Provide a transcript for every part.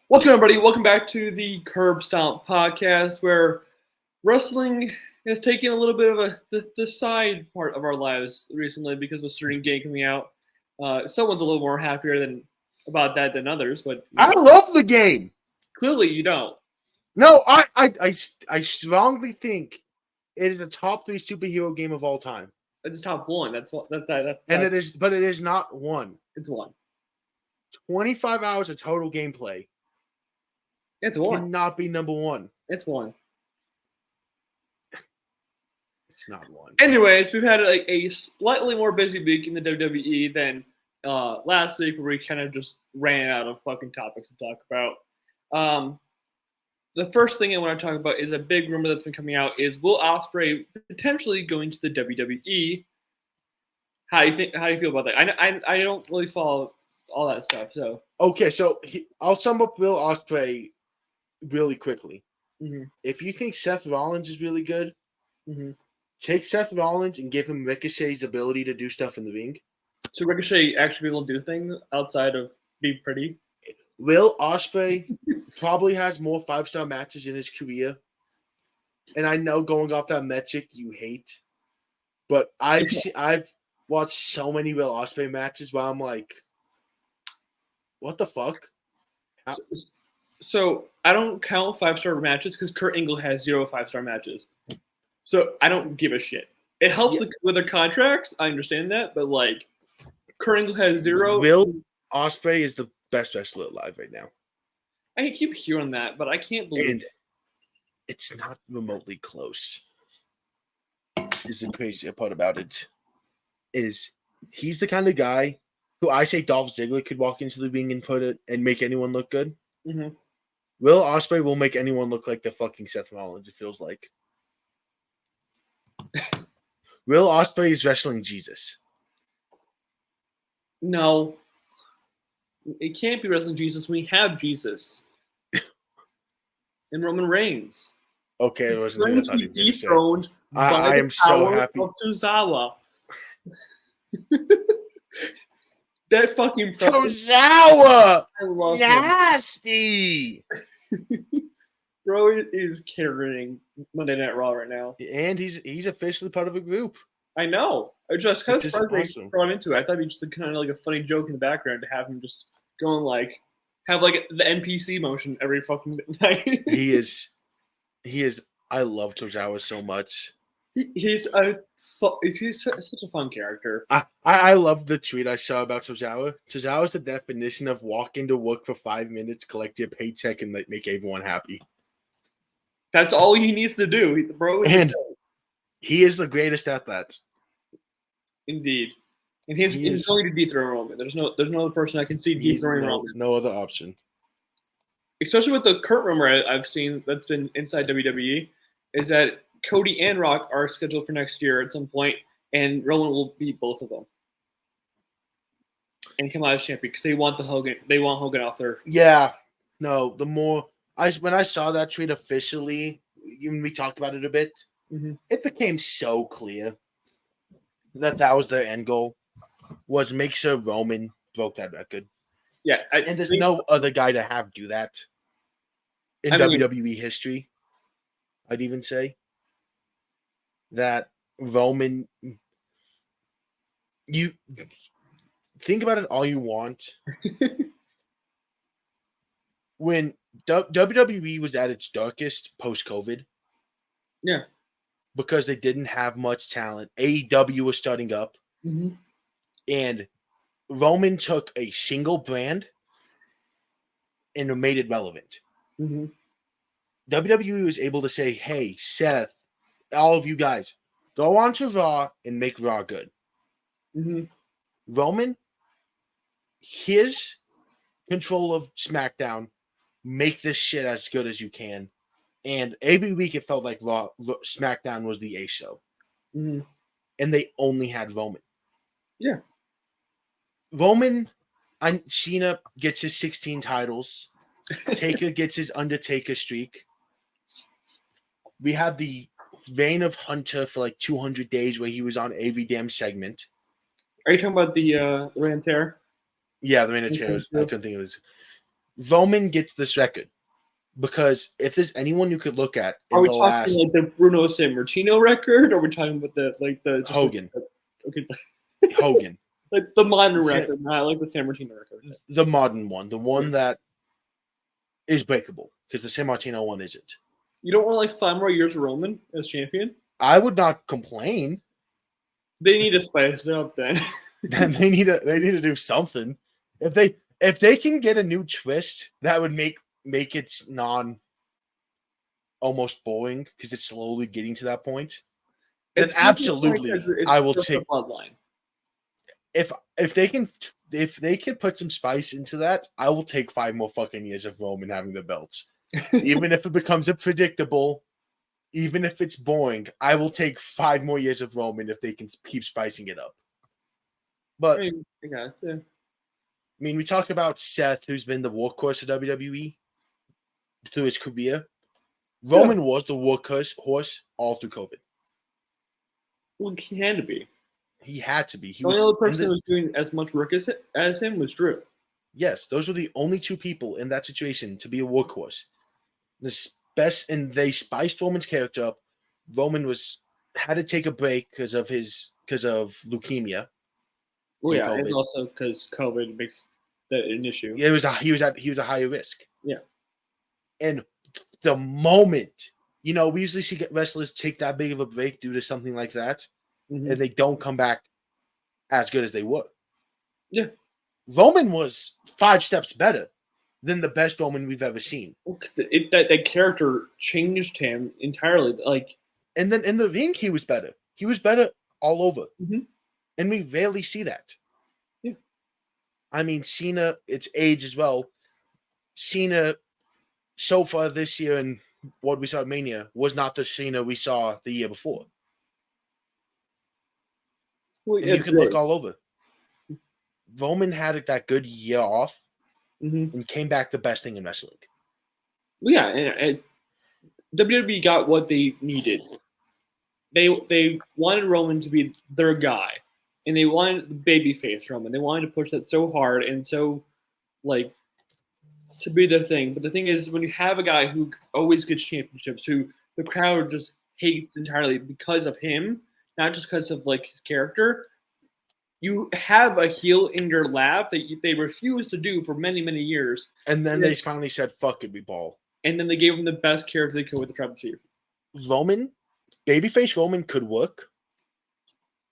What's going on, everybody? Welcome back to the Curb Stomp podcast, where wrestling has taken a little bit of the side part of our lives recently because of a certain game coming out. Someone's a little more happier about that than others, but I love the game. clearly you don't. No, I strongly think it is a top 3 superhero game of all time, It's top one. it is not one. It's one. 25 hours of total gameplay It's one. cannot be number one. It's one. It's not one. Anyways, we've had a slightly more busy week in the WWE than last week, where we kind of just ran out of fucking topics to talk about. The first thing I want to talk about is a big rumor that's been coming out is Will Ospreay potentially going to the WWE. How do you feel about that? I don't really follow all that stuff. So okay, so I'll sum up Will Ospreay really quickly. Mm-hmm. If you think Seth Rollins is really good, mm-hmm. take Seth Rollins and give him Ricochet's ability to do stuff in the ring. So Ricochet actually be able to do things outside of being pretty. Will Ospreay probably has more 5-star matches in his career. And I know going off that metric you hate, but I've watched so many Will Ospreay matches where I'm like, what the fuck? So I don't count 5-star matches because Kurt Angle has 0 5-star matches. So I don't give a shit. It helps with their contracts. I understand that, but like Kurt Angle has 0. Will Ospreay is the best wrestler alive right now. I keep hearing that, but I can't believe it. It's not remotely close. Is the crazy part about it. Is he's the kind of guy who I say Dolph Ziggler could walk into the ring and put it and make anyone look good. Mm-hmm. Will Ospreay will make anyone look like the fucking Seth Rollins, it feels like. Will Ospreay is wrestling Jesus. No. It can't be wrestling Jesus. We have Jesus. And Roman Reigns. Okay, it wasn't what I thought you were going to say. I am so happy. Of Tozawa. That fucking Tozawa! I love nasty! Bro is carrying Monday Night Raw right now. And he's officially part of a group. I know. I just kind of surprised they brought into it. I thought it'd be just kind of like a funny joke in the background to have him just going like, have like the NPC motion every fucking night. He is. I love Tozawa so much. He's such a fun character. I love the tweet I saw about Tozawa. Tozawa is the definition of walk into work for 5 minutes, collect your paycheck, and make everyone happy. That's all he needs to do, bro. And he is the greatest at that. Indeed. And he's going to dethrone Roman. There's no other person I can see dethroning Roman. No other option. Especially with the Kurt rumor I've seen that's been inside WWE, is that Cody and Rock are scheduled for next year at some point, and Roman will beat both of them and come out as champion because they want Hogan out there. Yeah. No, when I saw that tweet officially, even we talked about it a bit, It became so clear that was their end goal, was make sure Roman broke that record. Yeah. And there's no other guy to do that in WWE history. I'd even say that Roman, you think about it all you want. When WWE was at its darkest post-COVID. Yeah. Because they didn't have much talent. AEW was starting up. Mm-hmm. And Roman took a single brand and made it relevant. Mm-hmm. WWE was able to say, hey, Seth, all of you guys, go on to Raw and make Raw good. Mm-hmm. Roman, his control of SmackDown, make this shit as good as you can. And every week it felt like SmackDown was the A show. Mm-hmm. And they only had Roman. Yeah. Roman, Cena gets his 16 titles. Taker gets his Undertaker streak. We had the reign of Hunter for like 200 days where he was on every damn segment. Are you talking about the Reign of Terror? Yeah, the Reign of Terror. I couldn't think of it. Roman gets this record because if there's anyone you could look at in Are we the talking last like the Bruno Sammartino record, or are we talking about the Hogan, okay, Hogan, like the modern Sa- record, not like the Sammartino record? the modern one, the one that is breakable because the San Martino one isn't. You don't want like 5 more years of Roman as champion? I would not complain. They need to spice it up then. Then they need to do something. If they can get a new twist that would make it non almost boring because it's slowly getting to that point, then absolutely I will take the bloodline. If they can put some spice into that, I will take 5 more fucking years of Roman having the belts. Even if it becomes predictable, even if it's boring, I will take 5 more years of Roman if they can keep spicing it up. But I mean, we talk about Seth, who's been the workhorse of WWE through his career. Roman was the workhorse all through COVID. Well, he had to be. He had to be. The only other person who was doing as much work as him was Drew. Yes, those were the only 2 people in that situation to be a workhorse. And they spiced Roman's character up. Roman had to take a break because of leukemia. Oh yeah, and also because COVID makes that an issue. He was a higher risk. Yeah, and the moment we usually see wrestlers take that big of a break due to something like that, and they don't come back as good as they were. Yeah, Roman was 5 steps better than the best Roman we've ever seen. That character changed him entirely. And then in the ring, he was better. He was better all over. And we rarely see that. Yeah. I mean, Cena, it's age as well. Cena, so far this year and what we saw at Mania, was not the Cena we saw the year before. Well, and you can look all over. Roman had that good year off and came back the best thing in wrestling. Well, yeah, and WWE got what they needed. They wanted Roman to be their guy, and they wanted the babyface Roman. They wanted to push that so hard and so to be their thing. But the thing is, when you have a guy who always gets championships, who the crowd just hates entirely because of him, not just because of his character, you have a heel in your lap that they refused to do for many, many years. And then they finally said, "Fuck it, we ball." And then they gave him the best character they could with the Tribal Chief. Roman, babyface Roman could work.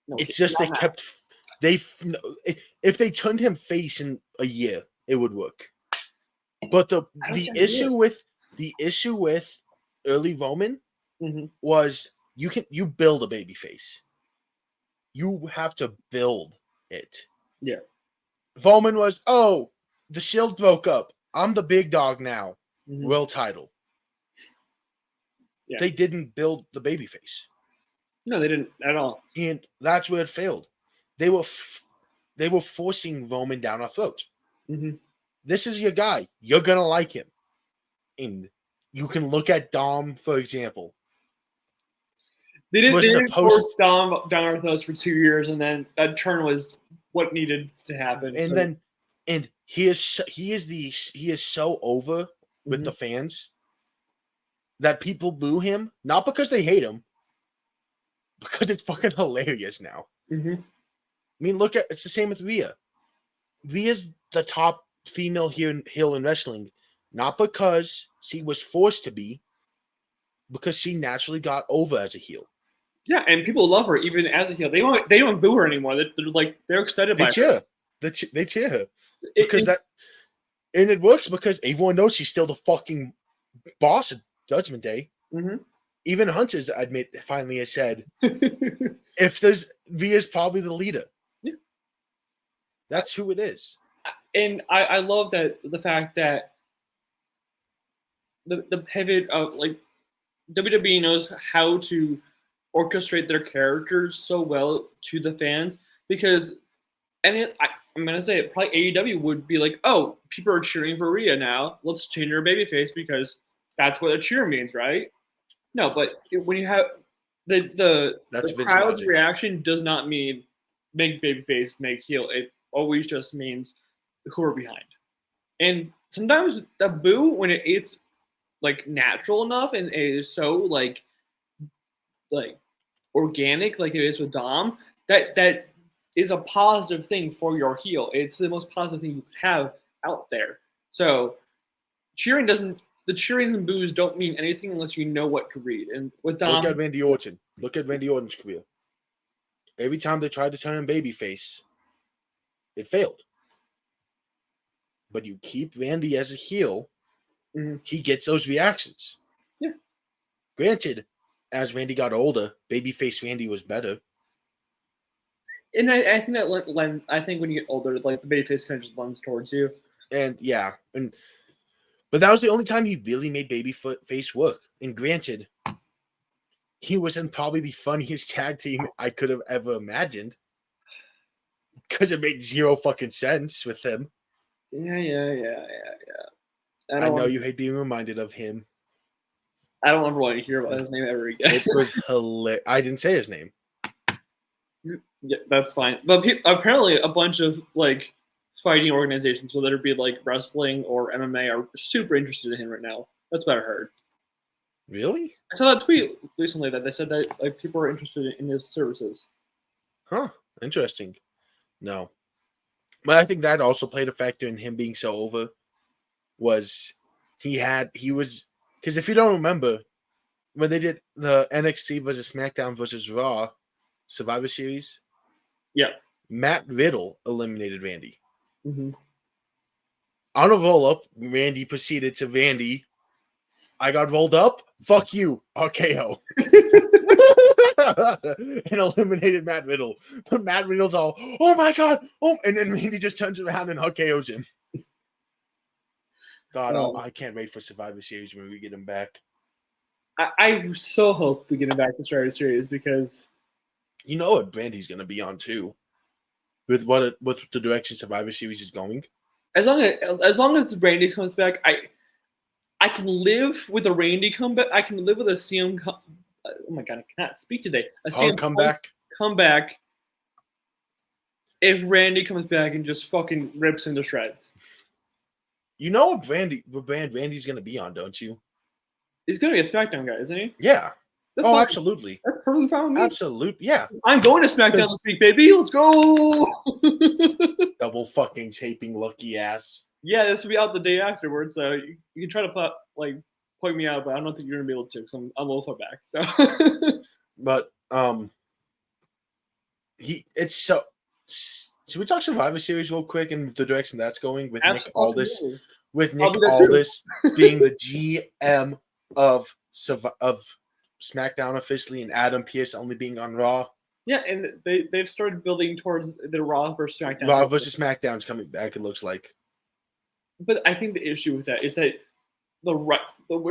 No, it's just if they turned him face in a year, it would work. But the issue with early Roman was you build a babyface. You have to build it. Yeah. Roman was, the Shield broke up. I'm the big dog now. World title. Yeah. They didn't build the babyface. No, they didn't at all. And that's where it failed. They were forcing Roman down our throats. This is your guy. You're going to like him. And you can look at Dom, for example. They didn't force Dom down our throats for 2 years, and then that turn was what needed to happen. And he is so over with the fans that people boo him, not because they hate him, because it's fucking hilarious now. I mean, it's the same with Rhea. Rhea's the top female heel in wrestling, not because she was forced to be, because she naturally got over as a heel. Yeah, and people love her even as a heel. They don't boo her anymore. They're excited by her. They cheer her because and it works because everyone knows she's still the fucking boss of Judgment Day. Even Hunter's finally has said, if Rhea's probably the leader. Yeah. That's who it is. And I love the fact that the pivot of WWE knows how to orchestrate their characters so well to the fans, because I'm gonna say it, probably AEW would be like, oh, people are cheering for Rhea now, let's change her babyface because that's what a cheer means, right? No, but when you have the crowd's reaction does not mean make babyface, make heel. It always just means who are behind. And sometimes the boo when it's like natural enough and it is so like organic like it is with Dom, that is a positive thing for your heel. It's the most positive thing you could have out there. So cheering doesn't the cheering and boos don't mean anything unless you know what to read. And with Dom, look at Randy Orton. Look at Randy Orton's career. Every time they tried to turn him babyface, it failed. But you keep Randy as a heel, he gets those reactions. Yeah. Granted, as Randy got older, babyface Randy was better. And I think that I think when you get older, like the babyface kind of just lends towards you. And yeah, but that was the only time he really made babyface work. And granted, he was in probably the funniest tag team I could have ever imagined because it made zero fucking sense with him. Yeah. I know you hate being reminded of him. I don't ever want to hear about his name ever again. It was hilarious. I didn't say his name. Yeah, that's fine. But apparently, a bunch of like fighting organizations, whether it be like wrestling or MMA, are super interested in him right now. That's what I heard. Really? I saw that tweet recently that they said that like people are interested in his services. Huh. Interesting. No. But I think that also played a factor in him being so over. Because if you don't remember, when they did the NXT versus SmackDown versus Raw Survivor Series, yeah, Matt Riddle eliminated Randy. Mm-hmm. On a roll up, Randy proceeded to Randy. I got rolled up. Fuck you, RKO. And eliminated Matt Riddle. But Matt Riddle's all, oh my god, oh, and then Randy just turns around and RKO's him. God, I can't wait for Survivor Series when we get him back. I so hope we get him back to Survivor Series because you know what Brandy's going to be on too, with what the direction Survivor Series is going. As long as Randy comes back, I can live with a Randy comeback. I can live with a CM. Oh my god, I cannot speak today. A CM comeback. If Randy comes back and just fucking rips him to shreds. You know what brand Randy's going to be on, don't you? He's going to be a SmackDown guy, isn't he? Yeah. Absolutely. That's perfectly fine with me. Absolutely, yeah. I'm going to SmackDown this week, baby. Let's go. Double fucking taping, lucky ass. Yeah, this will be out the day afterwards, so you can try to point me out, but I don't think you're going to be able to because I'm a little far back. So. But should we talk Survivor Series real quick and the direction that's going with Nick Aldis? With Nick Aldis being the GM of SmackDown officially, and Adam Pearce only being on Raw. Yeah, and they've started building towards the Raw versus SmackDown. Raw versus SmackDown's coming back. It looks like. But I think the issue with that is that the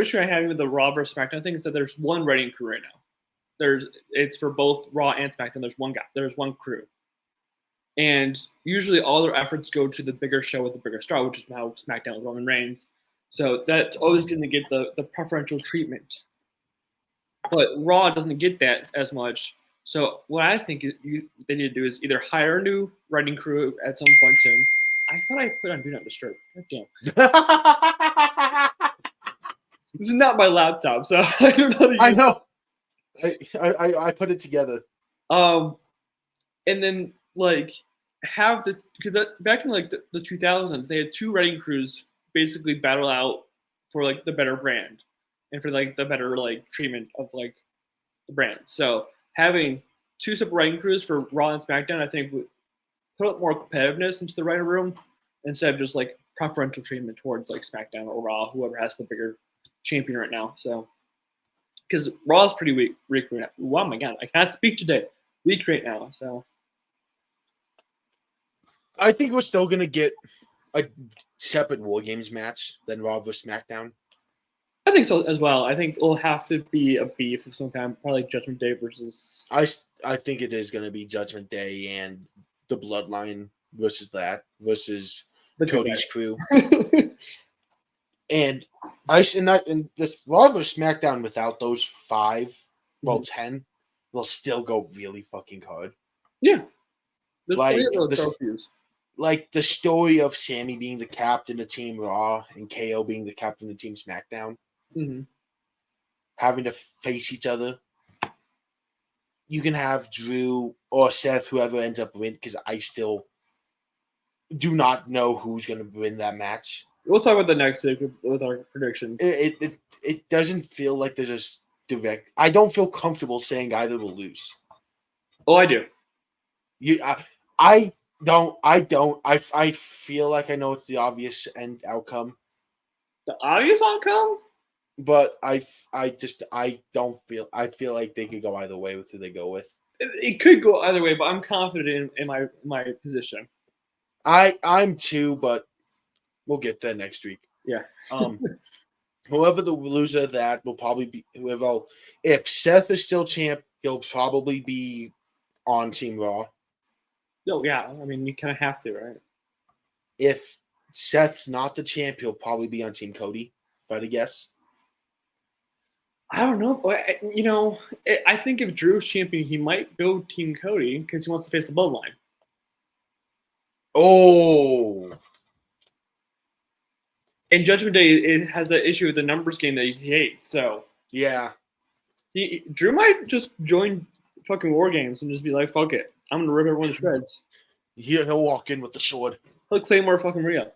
issue I have with the Raw versus SmackDown thing is that there's one writing crew right now. It's for both Raw and SmackDown. There's one guy. There's one crew. And usually all their efforts go to the bigger show with the bigger star, which is how SmackDown with Roman Reigns. So that's always going to get the preferential treatment. But Raw doesn't get that as much. So what I think they need to do is either hire a new writing crew at some point soon. I thought I put on Do Not Disturb. God damn. This is not my laptop, so I don't know. I know. I put it together. And then have because back in the 2000s they had two writing crews basically battle out for the better brand and for the better treatment of the brand. So having two separate writing crews for Raw and SmackDown, I think would put up more competitiveness into the writing room instead of just preferential treatment towards SmackDown or Raw, whoever has the bigger champion right now. So because Raw is pretty weak right now. Oh my god, I can't speak today. Weak right now. So I think we're still gonna get a separate War Games match than Raw vs. SmackDown. I think so as well. I think it'll have to be a beef of some kind, probably Judgment Day versus. I think it is gonna be Judgment Day and the Bloodline versus Cody's crew. And this Raw vs. SmackDown without those 10 will still go really fucking hard. Yeah. There's like the story of Sammy being the captain of Team Raw and KO being the captain of Team SmackDown, having to face each other. You can have Drew or Seth, whoever ends up winning, because I still do not know who's going to win that match. We'll talk about the next week with our predictions. It doesn't feel like there's a direct. I don't feel comfortable saying either will lose. Oh, I do. I don't. I feel like I know it's the obvious end outcome. The obvious outcome? But I don't feel. I feel like they could go either way with who they go with. It could go either way, but I'm confident in my position. I'm too, but we'll get there next week. Yeah. Whoever the loser of that will probably be whoever. If Seth is still champ, he'll probably be on Team Raw. Oh yeah, I mean you kind of have to, right? If Seth's not the champ, he'll probably be on Team Cody. If I had to guess. I don't know. I think if Drew's champion, he might go Team Cody because he wants to face the Bloodline. Oh. And Judgment Day, it has the issue with the numbers game that he hates. So yeah, Drew might just join fucking War Games and just be like, "Fuck it, I'm gonna rip everyone to shreds." He'll walk in with the sword. He'll Claymore fucking Rhea.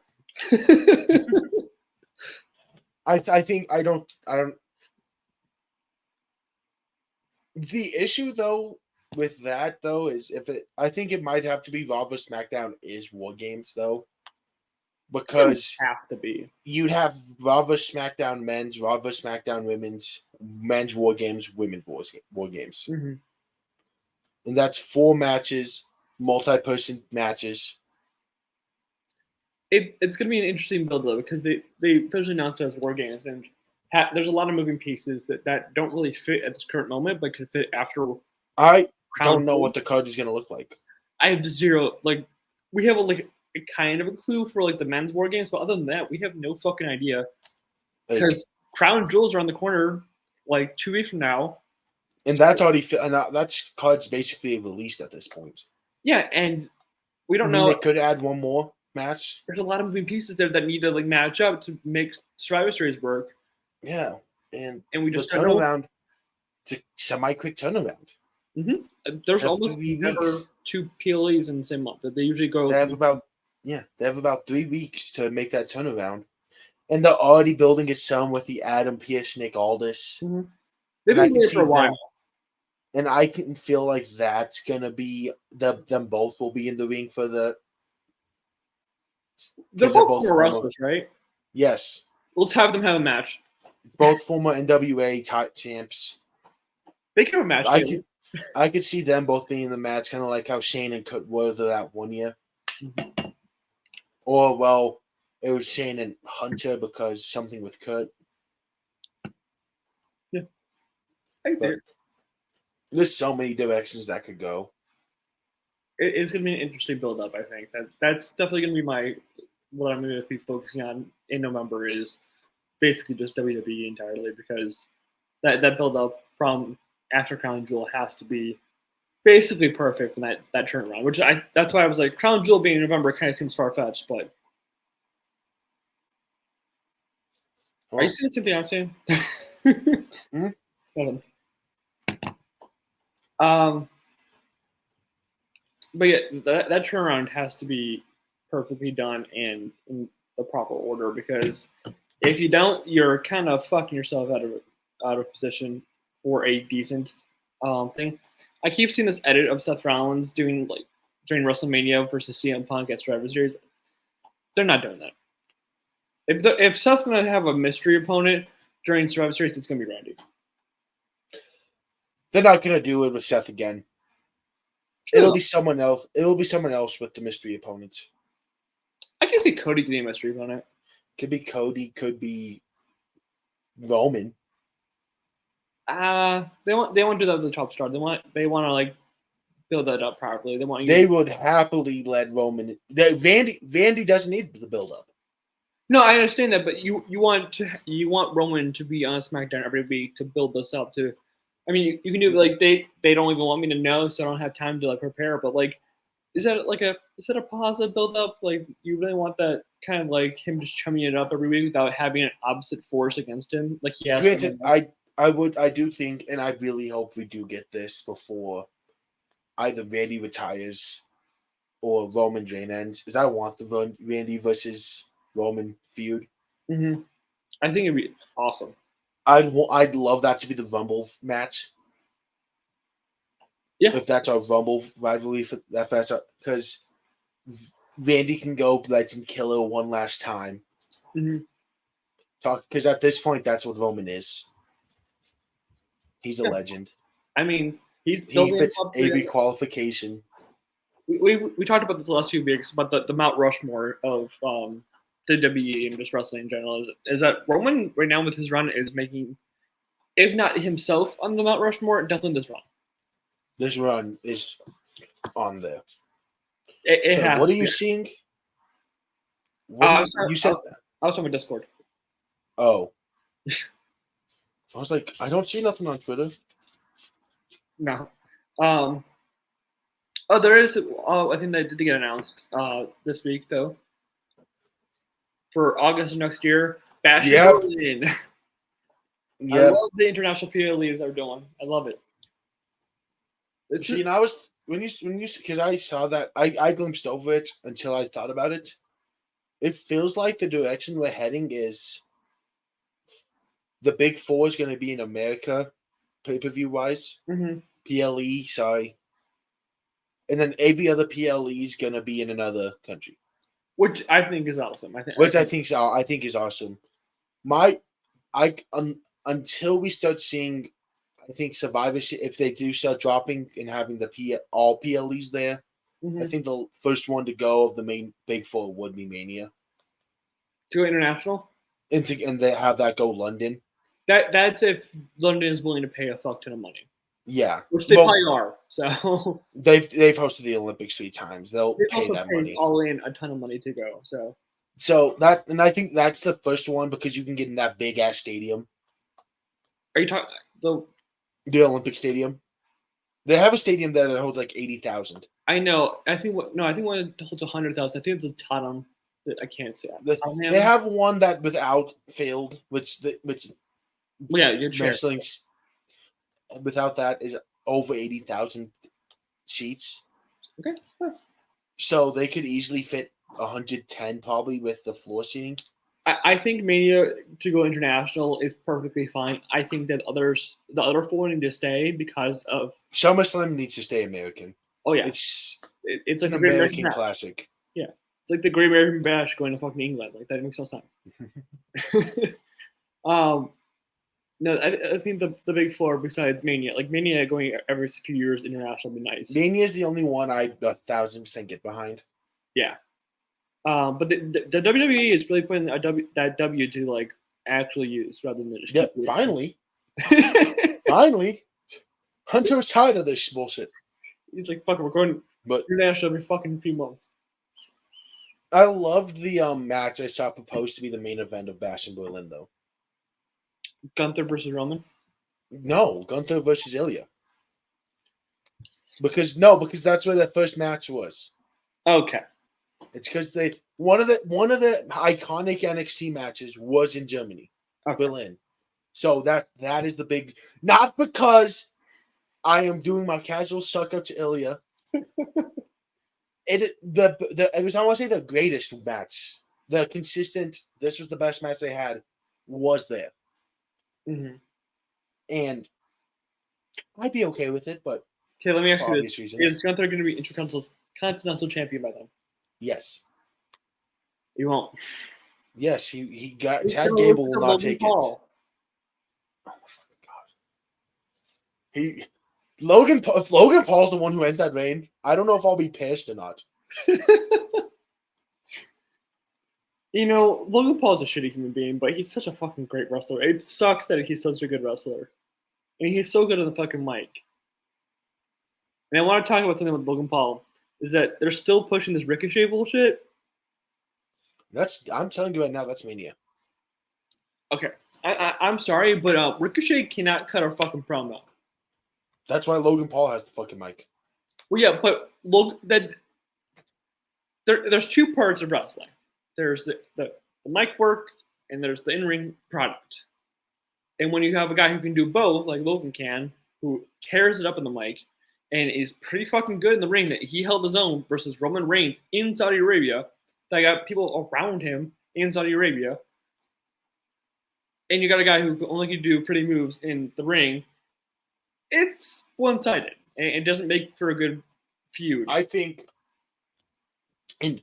I think I don't. The issue though with that though is I think it might have to be Raw vs. SmackDown is War Games though. Because have to be. You'd have Raw vs. SmackDown men's, Raw vs. SmackDown men's War Games, women's War Games. Mm-hmm. And that's 4 matches, multi-person matches. It's going to be an interesting build though because they officially announced it as War Games and there's a lot of moving pieces that don't really fit at this current moment but could fit after. I don't know what the card is going to look like. I have zero. Like we have a kind of a clue for like the men's War Games, but other than that, we have no fucking idea because Crown Jewels are on the corner like 2 weeks from now, and that's already and that's cards basically released at this point. Yeah, and we don't know. They could add one more match. There's a lot of moving pieces there that need to like match up to make Survivor Series work. Yeah, and we just the turnaround. It's a semi-quick turnaround. Mm-hmm. There's almost never 2 PLEs in the same month. They usually go. They have about 3 weeks to make that turnaround, and they're already building it some with the Adam Pearce, Nick Aldis. Mm-hmm. They've been there for a while, and I can feel like that's gonna be them both will be in the ring for the. They're both former wrestlers, right? Yes. Let's have them have a match. Both former NWA champs. They can have a match. I could see them both being in the match, kind of like how Shane and Kurt were that one year. Mm-hmm. Or, well, it was Shane and Hunter because something with Kurt. Yeah. I can see it. There's so many directions that could go. It's going to be an interesting build-up, I think. That's definitely going to be what I'm going to be focusing on in November is basically just WWE entirely because that build-up from after Crown Jewel has to be basically perfect from that turnaround, which that's why I was like, Crown Jewel being in November kind of seems far-fetched, but are you seeing something I'm saying? Mm-hmm. But yeah, that turnaround has to be perfectly done and in the proper order because if you don't, you're kind of fucking yourself out of position for a decent thing. I keep seeing this edit of Seth Rollins doing like during WrestleMania versus CM Punk at Survivor Series. They're not doing that. If Seth's gonna have a mystery opponent during Survivor Series, it's gonna be Randy. They're not gonna do it with Seth again. True. It'll be someone else. It'll be someone else with the mystery opponents. I can see Cody getting a mystery opponent. Could be Cody. Could be Roman. They want to do that with the top star. They want to like build that up properly. They would happily let Roman. Vandy doesn't need the build up. No, I understand that, but you want Roman to be on SmackDown every week to build this up to. I mean, you can do like they don't even want me to know, so I don't have time to like prepare. But like, Is that a positive build up? Like you really want that kind of like him just chumming it up every week without having an opposite force against him, like he has. Granted, I do think, and I really hope we do get this before either Randy retires or Roman reign ends, is I want the Randy versus Roman feud. Mm-hmm. I think it'd be awesome. I'd love that to be the Rumble match. Yeah. If that's our Rumble rivalry for that, because Randy can go Legend Killer one last time. Mm-hmm. Because at this point, that's what Roman is. He's a legend. I mean, he fits every qualification. We talked about this the last few weeks about the Mount Rushmore of WWE and just wrestling in general. Is that Roman right now with his run is making, if not himself on the Mount Rushmore, definitely this run. This run is on there. It has. What are you seeing? You said I was on my Discord. Oh. I was like, I don't see nothing on Twitter. No. There is. I think that did get announced this week though. For August of next year, Bash Berlin. I love the international PLEs they're doing. I love it. And I was when you because I saw that I glimpsed over it until I thought about it. It feels like the direction we're heading is the Big Four is going to be in America, pay-per-view wise. Mm-hmm. PLE, sorry. And then every other PLE is going to be in another country. Which I think is awesome. I think is awesome. Until we start seeing, I think Survivor, if they do start dropping and having all PLEs there, mm-hmm. I think the first one to go of the main Big Four would be Mania. To go international? And they have that go London. That's if London is willing to pay a fuck ton of money. Yeah, which they probably are. So they've hosted the Olympics 3 times. They'll pay that money. All in a ton of money to go. So that, and I think that's the first one because you can get in that big ass stadium. Are you talking the Olympic Stadium? They have a stadium there that holds like 80,000. I know. I think one holds 100,000. I think it's the Tottenham. I can't say that. They have one that without failed, which you're wrestling. Without that is over 80,000 seats. Okay. Nice. So they could easily fit 110 probably with the floor seating. I think Mania to go international is perfectly fine. I think that the other 4 need to stay because of SummerSlam needs to stay American. Oh yeah, it's like an American classic. Yeah, it's like the Great American Bash going to fucking England. Like that makes no sense. No, I think the Big Four besides Mania, like Mania going every few years international would be nice. Mania is the only one I'd 1,000% get behind. Yeah. But the WWE is really putting that W to like actually use rather than just finally. Finally. Hunter was tired of this bullshit. He's like, fuck, we're going international every fucking few months. I loved the match I saw proposed to be the main event of Bash in Berlin though. Gunther versus Roman? No, Gunther versus Ilya. Because that's where the first match was. Okay. It's because one of the iconic NXT matches was in Germany, Berlin. So that is the big. Not because I am doing my casual suck up to Ilya. It was, I want to say, the greatest match, the consistent. This was the best match they had. Was there, and I'd be okay with it, but okay. Let me ask you this: is Gunther going to be Intercontinental Champion by then? Yes. He won't. Yes, he got Chad Gable will not take it. Oh my fucking god. If Logan Paul's the one who ends that reign, I don't know if I'll be pissed or not. Logan Paul's a shitty human being, but he's such a fucking great wrestler. It sucks that he's such a good wrestler. And he's so good on the fucking mic. And I want to talk about something with Logan Paul. Is that they're still pushing this Ricochet bullshit? I'm telling you right now, that's Mania. Okay. I'm sorry, but Ricochet cannot cut a fucking promo. That's why Logan Paul has the fucking mic. Well, yeah, but there's two parts of wrestling. There's the mic work and there's the in-ring product. And when you have a guy who can do both, like Logan can, who tears it up in the mic and is pretty fucking good in the ring, that he held his own versus Roman Reigns in Saudi Arabia, that got people around him in Saudi Arabia, and you got a guy who only can do pretty moves in the ring, it's one-sided. And it doesn't make for a good feud. I think, and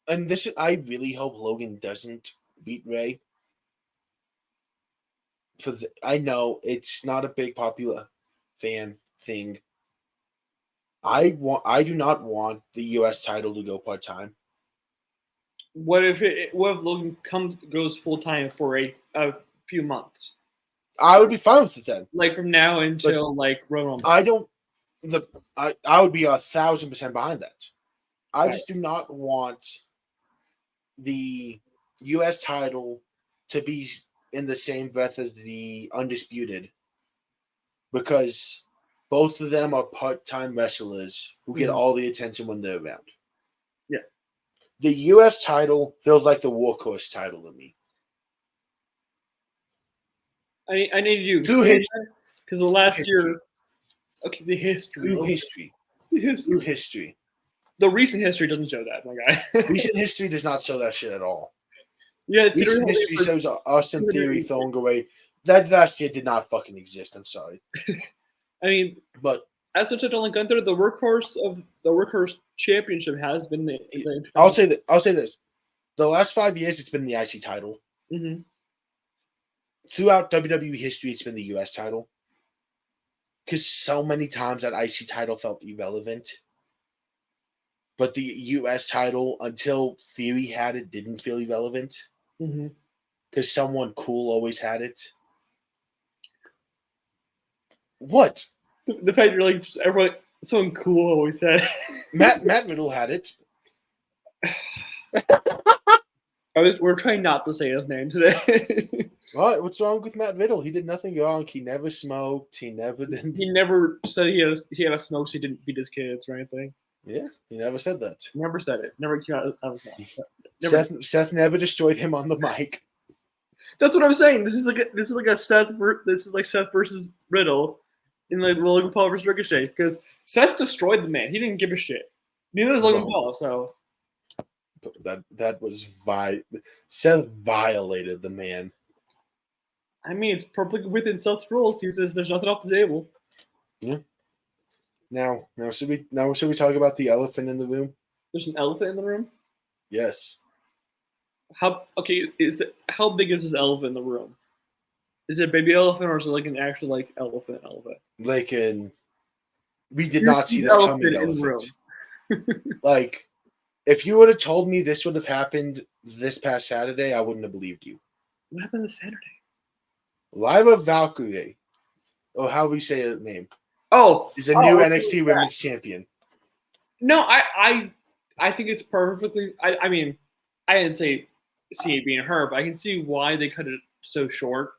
this, I really hope Logan doesn't beat Ray. I know it's not a big popular fan thing. I do not want the U.S. title to go part-time. What if Logan goes full-time for a few months? I would be fine with it then. Like from now until Royal Rumble. I would be 1,000% behind that. I just do not want the U.S. title to be in the same breath as the Undisputed, because both of them are part-time wrestlers who get all the attention when they're around. Yeah. The U.S. title feels like the Workhorse title to me. I need you because the last year. Okay, the history. New history. New history. The recent history doesn't show that, my guy. Recent history does not show that shit at all. Yeah, recent history shows Austin Theory throwing away. That last year did not fucking exist. I'm sorry. I mean, but as much as I don't like Gunther, the workhorse championship has been the. I'll say this: the last 5 years, it's been the IC title. Mm-hmm. Throughout WWE history, it's been the US title. Because so many times that IC title felt irrelevant. But the US title, until Theory had it, didn't feel irrelevant. Because someone cool always had it. What? The fact you're like, just everyone, someone cool always had it. Matt Riddle had it. We're trying not to say his name today. What? What's wrong with Matt Riddle? He did nothing wrong. He never smoked. He never did. He never said he had a smoke, so he didn't beat his kids or anything. Yeah, he never said that. Never said it. Never came out of his mouth. Seth never destroyed him on the mic. That's what I'm saying. This is like Seth versus Riddle in like Logan Paul versus Ricochet, because Seth destroyed the man. He didn't give a shit. Neither does Logan Paul. So that was Seth violated the man. I mean, it's perfectly within Seth's rules. He says there's nothing off the table. Yeah. Now should we talk about the elephant in the room? There's an elephant in the room? Yes. How big is this elephant in the room? Is it a baby elephant or is it like an actual like elephant? Like we did not see this coming elephant. Like, if you would have told me this would have happened this past Saturday, I wouldn't have believed you. What happened this Saturday? Lyra Valkyrie, or however you say her name. Is a new NXT Women's Champion. No, I think it's perfectly. I mean, I didn't see it being her, but I can see why they cut it so short.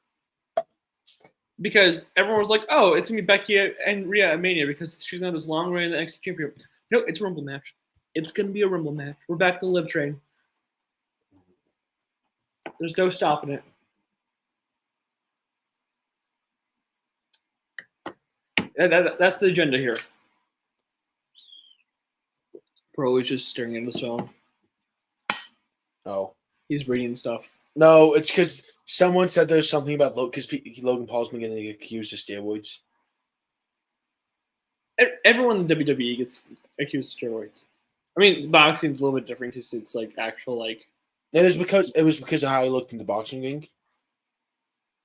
Because everyone was like, "Oh, it's gonna be Becky and Rhea at Mania because she's not this long reign NXT champion." No, it's a Rumble match. It's gonna be a Rumble match. We're back to the live train. There's no stopping it. That's the agenda here. Bro is just staring at his phone. Oh. He's reading stuff. No, it's because someone said there's something about Logan Paul's been getting accused of steroids. Everyone in WWE gets accused of steroids. I mean, boxing's a little bit different because it's like actual like. It was because of how he looked in the boxing ring.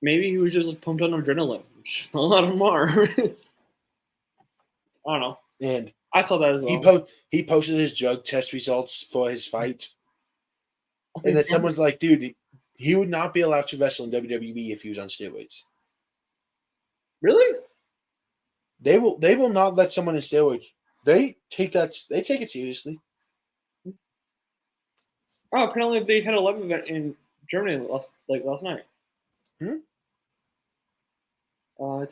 Maybe he was just like pumped on adrenaline. A lot of them are. I don't know. And I saw that as well. He posted his drug test results for his fight. And then someone's like, dude, he would not be allowed to wrestle in WWE if he was on steroids. Really? They will not let someone in steroids. They take it seriously. Oh, apparently they had a live event in Germany last night.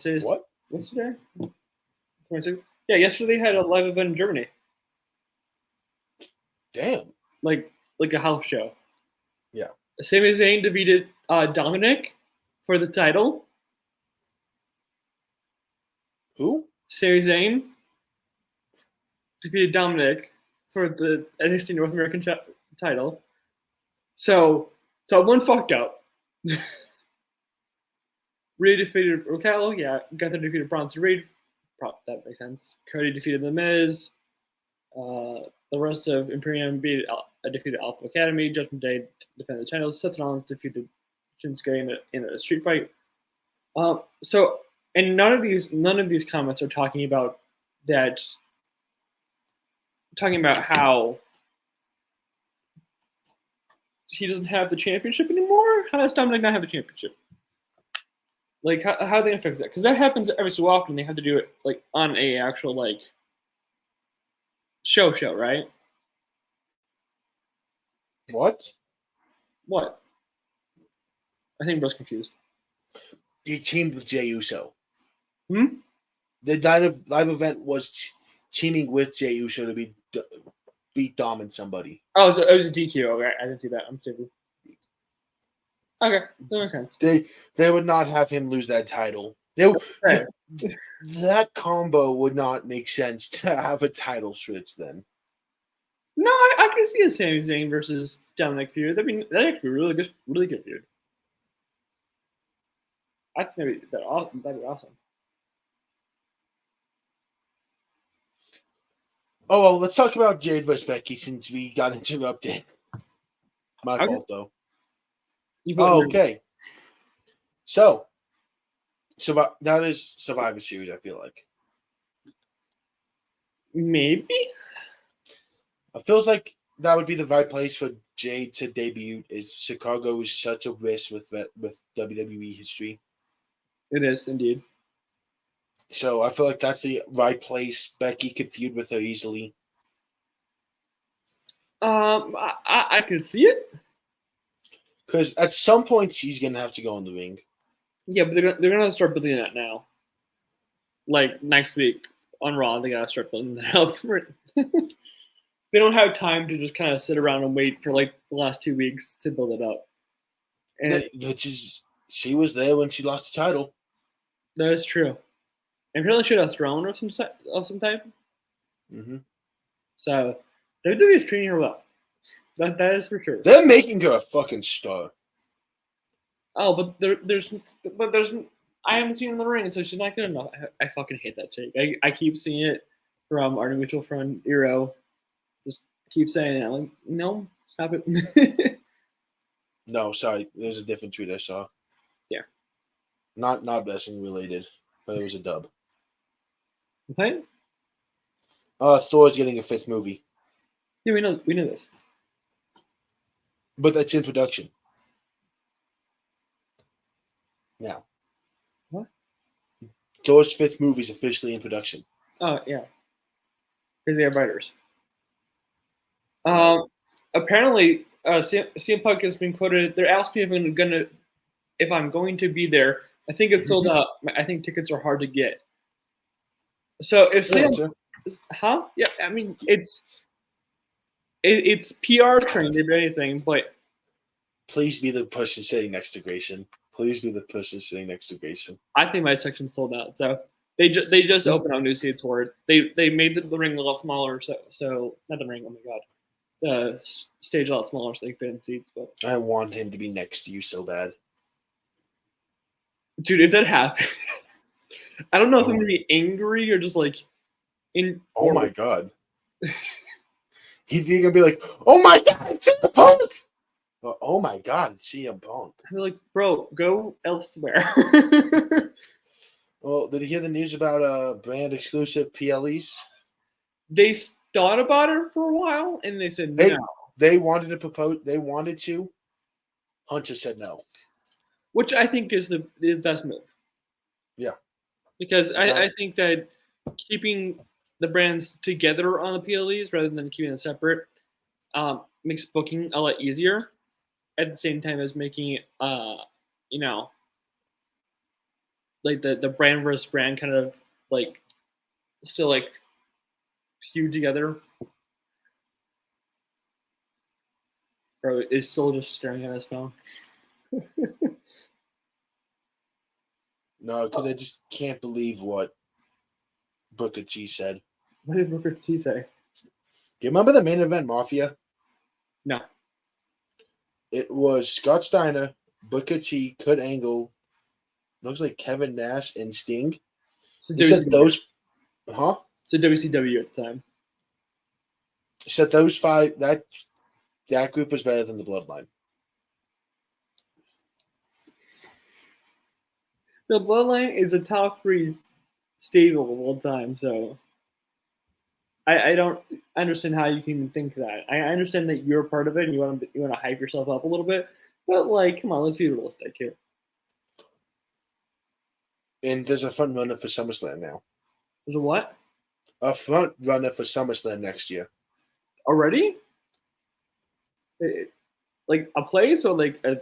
Today's what? What's today? 26. Yeah, yesterday they had a live event in Germany. Damn. like a house show. Yeah. Sami Zayn defeated Dominic for the title. Who? Sami Zayn defeated Dominic for the NXT North American title. So one fucked up. Rhea defeated Raquel. Yeah, Gunther defeated Bronson Reed. That makes sense. Cody defeated The Miz. The rest of Imperium defeated Alpha Academy. Judgment Day defended the titles. Seth Rollins defeated Shinsuke in a street fight. And none of these comments are talking about that. Talking about how he doesn't have the championship anymore. How does Dominic not have the championship? Like how are they gonna fix that? Because that happens every so often. They have to do it like on a actual like show, right? What? What? I think bro's confused. He teamed with Jey Uso. Hmm? The live event was teaming with Jey Uso to beat Dom and somebody. Oh, so it was a DQ. Okay, I didn't see that. I'm stupid. Okay, that makes sense. They would not have him lose that title. That combo would not make sense to have a title switch then. No, I can see a Sami Zayn versus Dominic feud. That'd be really good feud. I think that'd be awesome. Oh well, let's talk about Jade versus Becky since we got interrupted. My fault though. Okay. So that is Survivor Series, I feel like. Maybe? It feels like that would be the right place for Jade to debut, as Chicago is such a risk with WWE history. It is, indeed. So I feel like that's the right place. Becky could feud with her easily. I can see it. Because at some point, she's going to have to go in the ring. Yeah, but they're gonna start building that now. Like next week on Raw, they gotta start building that up. They don't have time to just kind of sit around and wait for like the last 2 weeks to build it up. And she was there when she lost the title. That is true. And apparently she had a throne of some type. Mm-hmm. So WWE is treating her well. That is for sure. They're making her a fucking star. Oh, but there's I haven't seen her in the ring, so she's not good enough. I fucking hate that take. I keep seeing it from our mutual friend Eero. Just keep saying it. I'm like, no, stop it. No, sorry. There's a different tweet I saw. Yeah. Not wrestling related, but it was a dub. What? Thor's getting a 5th movie. Yeah, we know this. But that's in production. Now. What? Thor's 5th movie is officially in production. Oh, yeah. Because they have writers. Apparently, CM Punk has been quoted. They're asking if I'm going to be there. I think it's sold out. I think tickets are hard to get. So if CM, yeah, I mean it's PR trained if anything, but please be the person sitting next to Grayson. Please be the person sitting next to Grayson. I think my section's sold out. So they just opened up new seats for it. They made the ring a lot smaller. So not the ring. Oh my god. The stage a lot smaller so they fit in seats. But I want him to be next to you so bad. Dude, if that happens, I don't know if I'm going to be angry or just like oh my god. He's going to be like, oh my god, it's CM Punk! Oh my god, it's CM Punk. I'd be like, bro, go elsewhere. Well, did you hear the news about brand exclusive PLEs? They thought about it for a while and they said no. They wanted to propose. They wanted to. Hunter said no. Which I think is the best move. Yeah. Because I think that keeping the brands together on the PLEs rather than keeping them separate makes booking a lot easier. At the same time as making it, like the brand versus brand kind of like still like feud together. Bro is still just staring at his phone. No, because I just can't believe what Booker T said. What did Booker T say? Do you remember the main event Mafia? No. It was Scott Steiner, Booker T, Kurt Angle, looks like Kevin Nash, and Sting. So He said those, So WCW at the time. He said those five, that group was better than the Bloodline. The Bloodline is a top 3 stable of all time, so I don't understand how you can even think that. I understand that you're part of it and you want to hype yourself up a little bit, but like, come on, let's be realistic here. And there's a front runner for SummerSlam now. There's a what? A front runner for SummerSlam next year. Already? Like a place or like a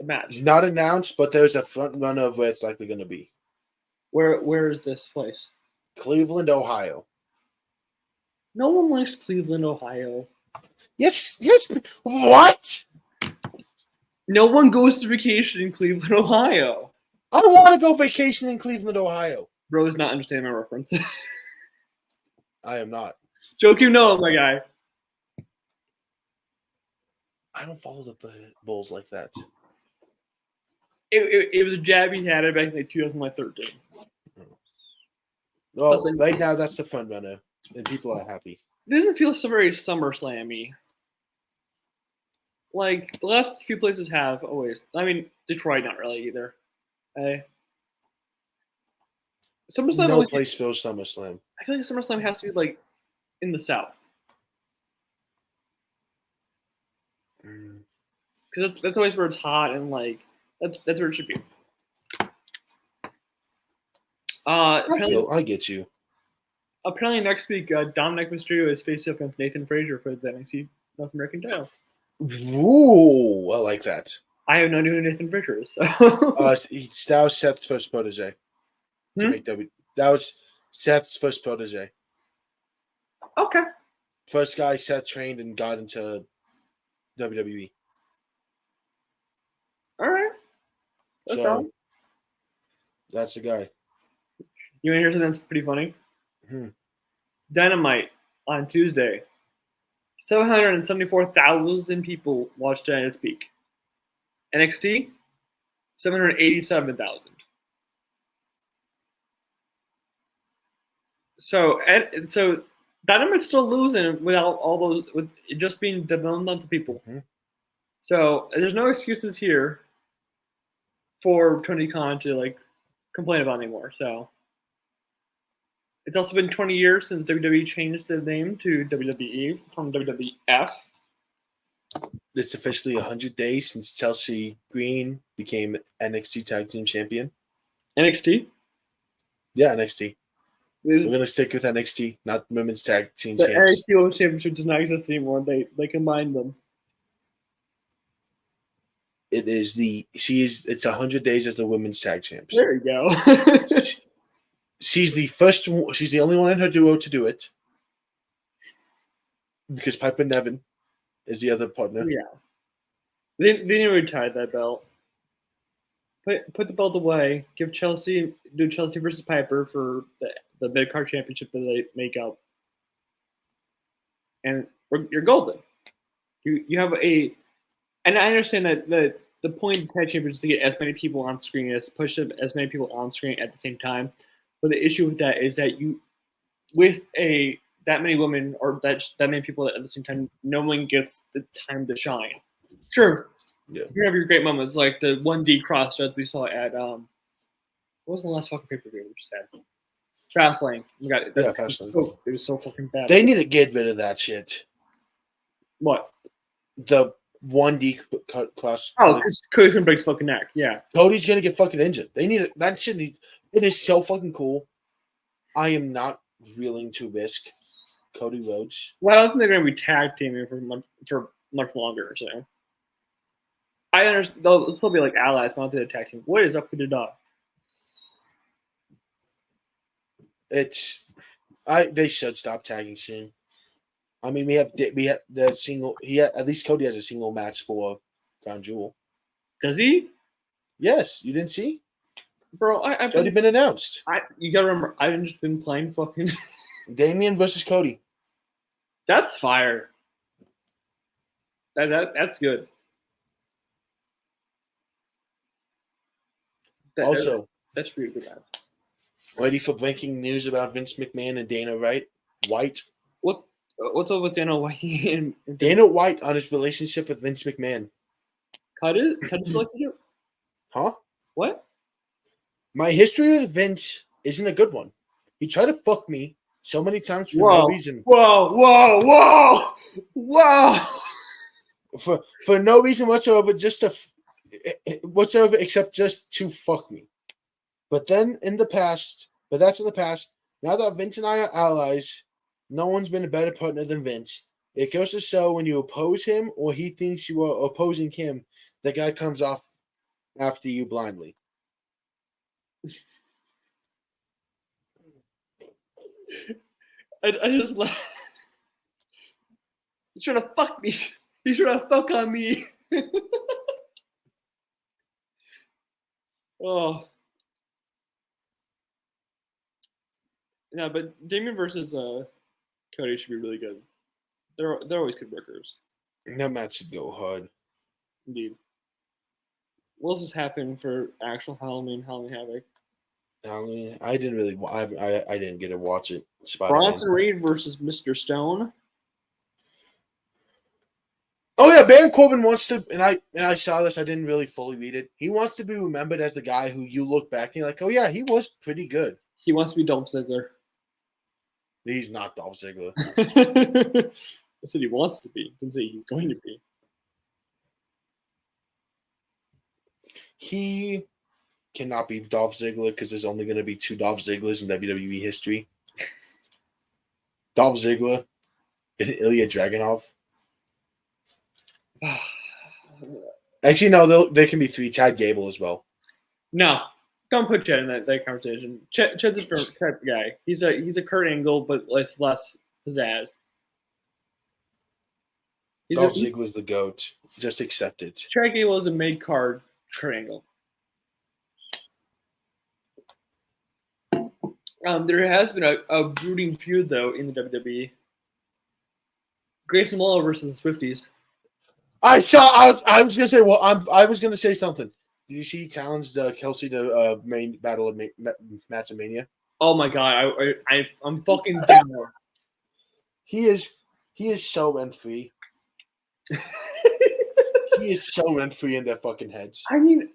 match? Not announced, but there's a front runner of where it's likely going to be. Where is this place? Cleveland, Ohio. No one likes Cleveland, Ohio. Yes. What? No one goes to vacation in Cleveland, Ohio. I don't want to go vacation in Cleveland, Ohio. Bro is not understanding my reference. I am not. Joakim Noah, my guy. I don't follow the Bulls like that. It was a jab he had back in like 2013. Well, right now that's the front runner, and people are happy. It doesn't feel so very SummerSlam-y. Like, the last few places have always. I mean, Detroit, not really either. SummerSlam No place feels SummerSlam. I feel like SummerSlam has to be, like, in the South. Because that's always where it's hot and, like, that's where it should be. I get you. Apparently next week, Dominic Mysterio is facing up against Nathan Frazier for the NXT North American title. Ooh, I like that. I have no idea who Nathan Frazier is. So. That was Seth's first protege. That was Seth's first protege. Okay. First guy Seth trained and got into WWE. All right. That's the guy. You want to hear something that's pretty funny? Mm-hmm. Dynamite on Tuesday. 774,000 people watched it at its peak. NXT, 787,000. So Dynamite's still losing without all those, with it just being the amount of people. Mm-hmm. So there's no excuses here for Tony Khan to like complain about anymore. So it's also been 20 years since WWE changed the name to WWE from WWF. It's officially 100 days since Chelsea Green became NXT Tag Team Champion. NXT? Yeah, NXT. We're going to stick with NXT, not Women's Tag Team The Champs. NXT World Championship does not exist anymore. They combined them. It's 100 days as the Women's Tag Champs. There you go. She's the only one in her duo to do it. Because Piper Niven is the other partner. Yeah. They need to retire that belt. Put the belt away. Do Chelsea versus Piper for the mid-card championship that they make up. And you're golden. You have and I understand that the point of the tag championship is to get as many people on screen as push as many people on screen at the same time. But the issue with that is that that many women or that many people at the same time, no one gets the time to shine. Sure. Yeah. You have your great moments, like the 1D cross that we saw at what was the last fucking pay-per-view we just had? Fastlane. Fastlane. It was so fucking bad. They need to get rid of that shit. What? The 1D cross. Oh, because Cody's gonna break his fucking neck. Yeah. Cody's gonna get fucking injured. They need it. That shit. It is so fucking cool. I am not willing to risk Cody Rhodes. Well, I don't think they're gonna be tag teaming for much longer. So I understand they'll still be like allies, but I don't think they're tag team. What is up with the dog? They should stop tagging soon. I mean, we have the single. At least Cody has a single match for Crown Jewel. Does he? Yes, you didn't see? Bro, It's already been announced. You gotta remember, I've just been playing fucking. Damian versus Cody. That's fire. That's good. Also, that's pretty good. Ready for breaking news about Vince McMahon and Dana White? What's up with Dana White and Dana White on his relationship with Vince McMahon? Cut his relationship? Huh? What? My history with Vince isn't a good one. He tried to fuck me so many times for no reason. Whoa! For no reason whatsoever, except just to fuck me. But that's in the past. Now that Vince and I are allies, no one's been a better partner than Vince. It goes to show when you oppose him or he thinks you are opposing him, the guy comes off after you blindly. I just laugh. He's trying to fuck me. He's trying to fuck on me. Oh. Yeah, but Damian versus Cody should be really good. They're always good workers. That match should go hard. Indeed. What else has happened for actual Halloween Havoc? I didn't really. I didn't get to watch it. Bronson Reed versus Mr. Stone. Oh yeah, Baron Corbin wants to, and I saw this. I didn't really fully read it. He wants to be remembered as the guy who you look back and you're like, oh yeah, he was pretty good. He wants to be Dolph Ziggler. He's not Dolph Ziggler. I said he wants to be. I didn't say he's going to be. He cannot be Dolph Ziggler because there's only going to be 2 Dolph Zigglers in WWE history. Dolph Ziggler and Ilya Dragunov. Actually, no, there can be 3. Chad Gable as well. No, don't put Chad in that conversation. Chad's a different type of guy. He's a Kurt Angle, but with less pizzazz. Dolph Ziggler's the GOAT. Just accept it. Chad Gable is a mid-card Kurt Angle. There has been a brooding feud, though, in the WWE. Grayson versus the Swifties. I was gonna say. Well, I was gonna say something. Did you see he challenged Kelsey to main battle of Matsamania? Oh my god! I'm fucking down. He is so rent free. He is so rent free in their fucking heads. I mean,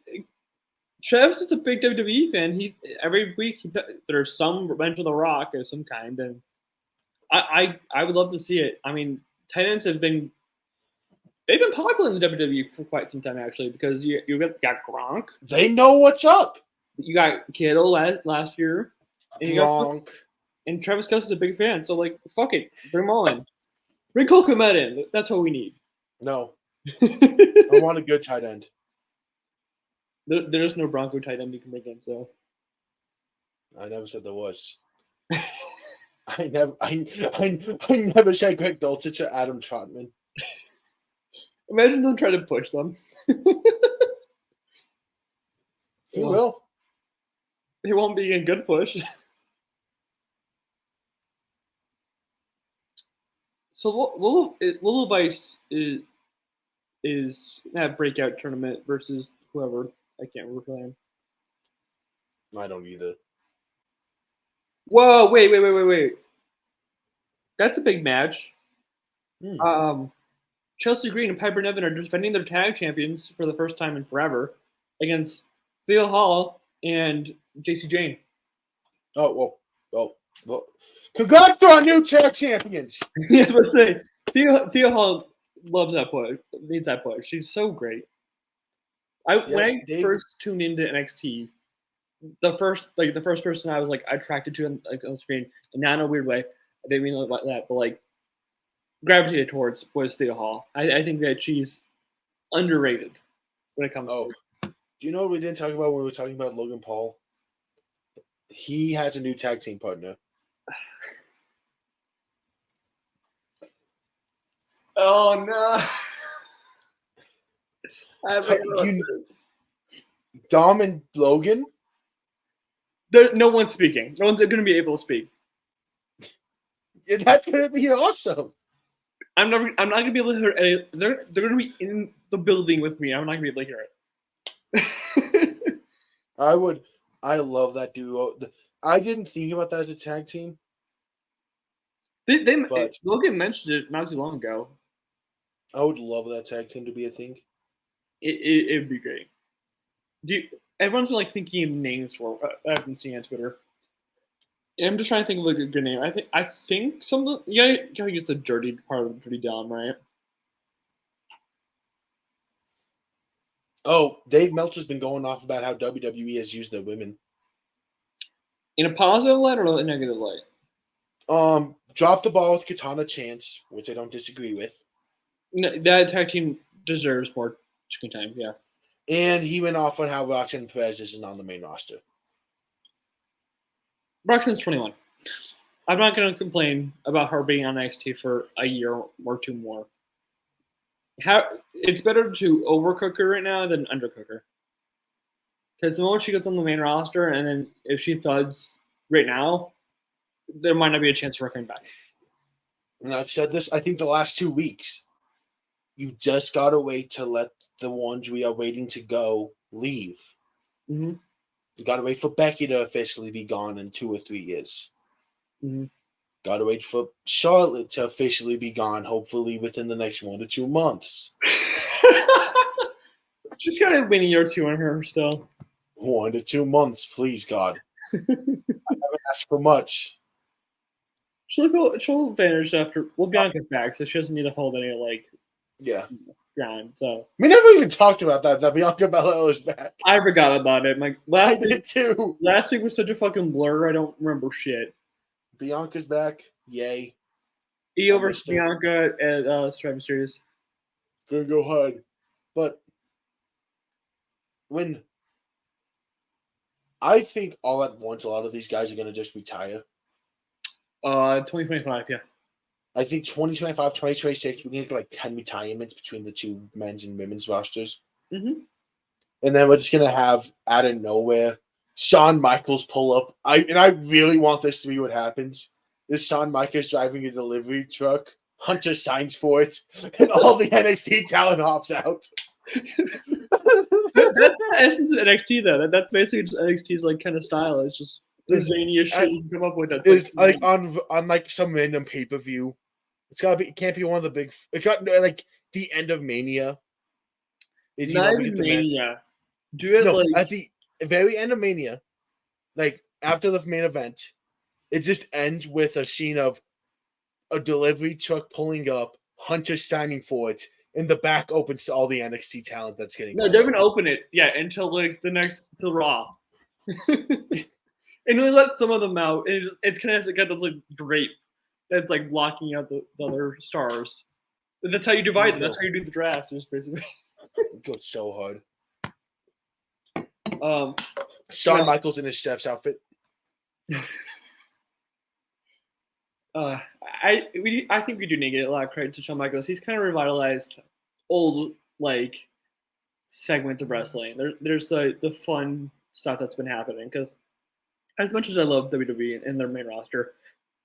Travis is a big WWE fan. Every week there's some Revenge of the Rock of some kind, and I would love to see it. I mean, tight ends they've been popular in the WWE for quite some time actually because you got Gronk. They know what's up. You got Kittle last year. And Gronk. And Travis Kelce's a big fan, so like fuck it, bring them all in. Bring Cole Kmet in. That's what we need. No, I want a good tight end. There's no Bronco tight end you can bring in, so. I never said there was. I never said Greg Dulcich or Adam Trotman. Imagine them try to push them. He will. He won't be a good push. So Little Vice is that breakout tournament versus whoever. I can't remember her name. I don't either. Whoa! Wait! That's a big match. Chelsea Green and Piper Niven are defending their tag champions for the first time in forever against Theo Hall and JC Jane. Oh, well. Congrats to our new tag champions. Yeah, but say Theo Hall loves that push. Needs that push. She's so great. When I first tuned into NXT, the first person I was like attracted to on the screen, and not in a weird way. I didn't mean like that, but like gravitated towards was Theo Hall. I think that she's underrated when it comes to. Do you know what we didn't talk about when we were talking about Logan Paul? He has a new tag team partner. Oh no! I forgot about this. Dom and Logan. No one's speaking. No one's going to be able to speak. Yeah, that's gonna be awesome. I'm not going to be able to hear any. They're going to be in the building with me. I'm not going to be able to hear it. I love that duo. I didn't think about that as a tag team. But Logan mentioned it not too long ago. I would love that tag team to be a thing. It'd be great. Everyone's been like thinking of names for. I've been seeing on Twitter. And I'm just trying to think of like a good name. I think some. You gotta use the dirty part of Dirty Dom, right? Oh, Dave Meltzer's been going off about how WWE has used their women in a positive light or a negative light. Drop the ball with Katana Chance, which I don't disagree with. No, that tag team deserves more screen time, yeah. And he went off on how Roxanne Perez isn't on the main roster. Roxanne's 21. I'm not going to complain about her being on NXT for a year or two more. It's better to overcook her right now than undercook her. Because the moment she gets on the main roster, and then if she thuds right now, there might not be a chance for her coming back. And I've said this, I think the last 2 weeks, you just got to wait to let the ones we are waiting to go leave. Mm-hmm. You got to wait for Becky to officially be gone in 2 or 3 years. Mm-hmm. Got to wait for Charlotte to officially be gone, hopefully within the next 1 to 2 months. She's got a win a year or two on her still. 1 to 2 months, please, God. I haven't asked for much. She'll vanish after. Well, Bianca's back, so she doesn't need to hold any ground. So we never even talked about that Bianca Belair is back. I forgot about it. I did too. Last week was such a fucking blur. I don't remember shit. Bianca's back. Yay. Io versus Bianca at Survivor Series. Gonna go hard. But when I think all at once, a lot of these guys are gonna just retire. 2025, yeah. I think 2025, 2026, we're gonna get like 10 retirements between the two men's and women's rosters. Mm-hmm. And then we're just gonna have out of nowhere Shawn Michaels pull up. I really want this to be what happens. Is Shawn Michaels driving a delivery truck? Hunter signs for it, and all the NXT talent hops out. That's the essence of NXT, though. That's basically just NXT's like kind of style. It's just the zaniest shit you can come up with. It's like on like some random pay per view. It's gotta be. It can't be one of the big. It got like the end of Mania. Is not even Mania. Do it like at the very end of Mania, like after the main event. It just ends with a scene of a delivery truck pulling up, Hunter signing for it, and the back opens to all the NXT talent that's getting. No, don't even open it yet until like till Raw, and we let some of them out. It's kind of got this like drape that's like blocking out the other stars. That's how you divide them. That's how you do the draft. Just basically. It goes so hard. Shawn Michaels in his chef's outfit. I think we do need to get a lot of credit to Shawn Michaels. He's kind of revitalized old like segments of wrestling. There's the fun stuff that's been happening because as much as I love WWE and their main roster,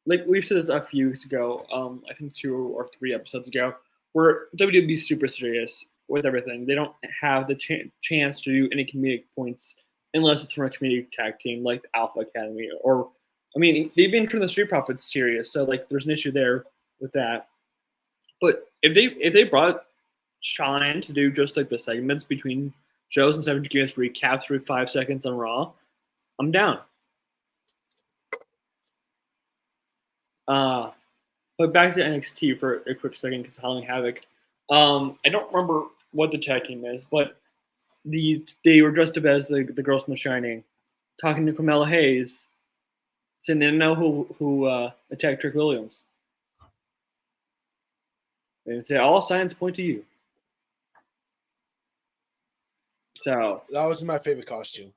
like we've said this a few weeks ago, I think 2 or 3 episodes ago, where WWE is super serious with everything. They don't have the chance to do any comedic points unless it's from a comedic tag team like the Alpha Academy or. I mean, they've been turned the Street Profits serious, so like there's an issue there with that. But if they brought Shawn in to do just like the segments between shows instead of giving us recaps every 5 seconds on Raw, I'm down. But back to NXT for a quick second because Halloween Havoc. I don't remember what the tag team is, but they were dressed up as the girls from The Shining, talking to Carmella Hayes. Saying they didn't know who attacked Trick Williams. They say all signs point to you. So that was my favorite costume.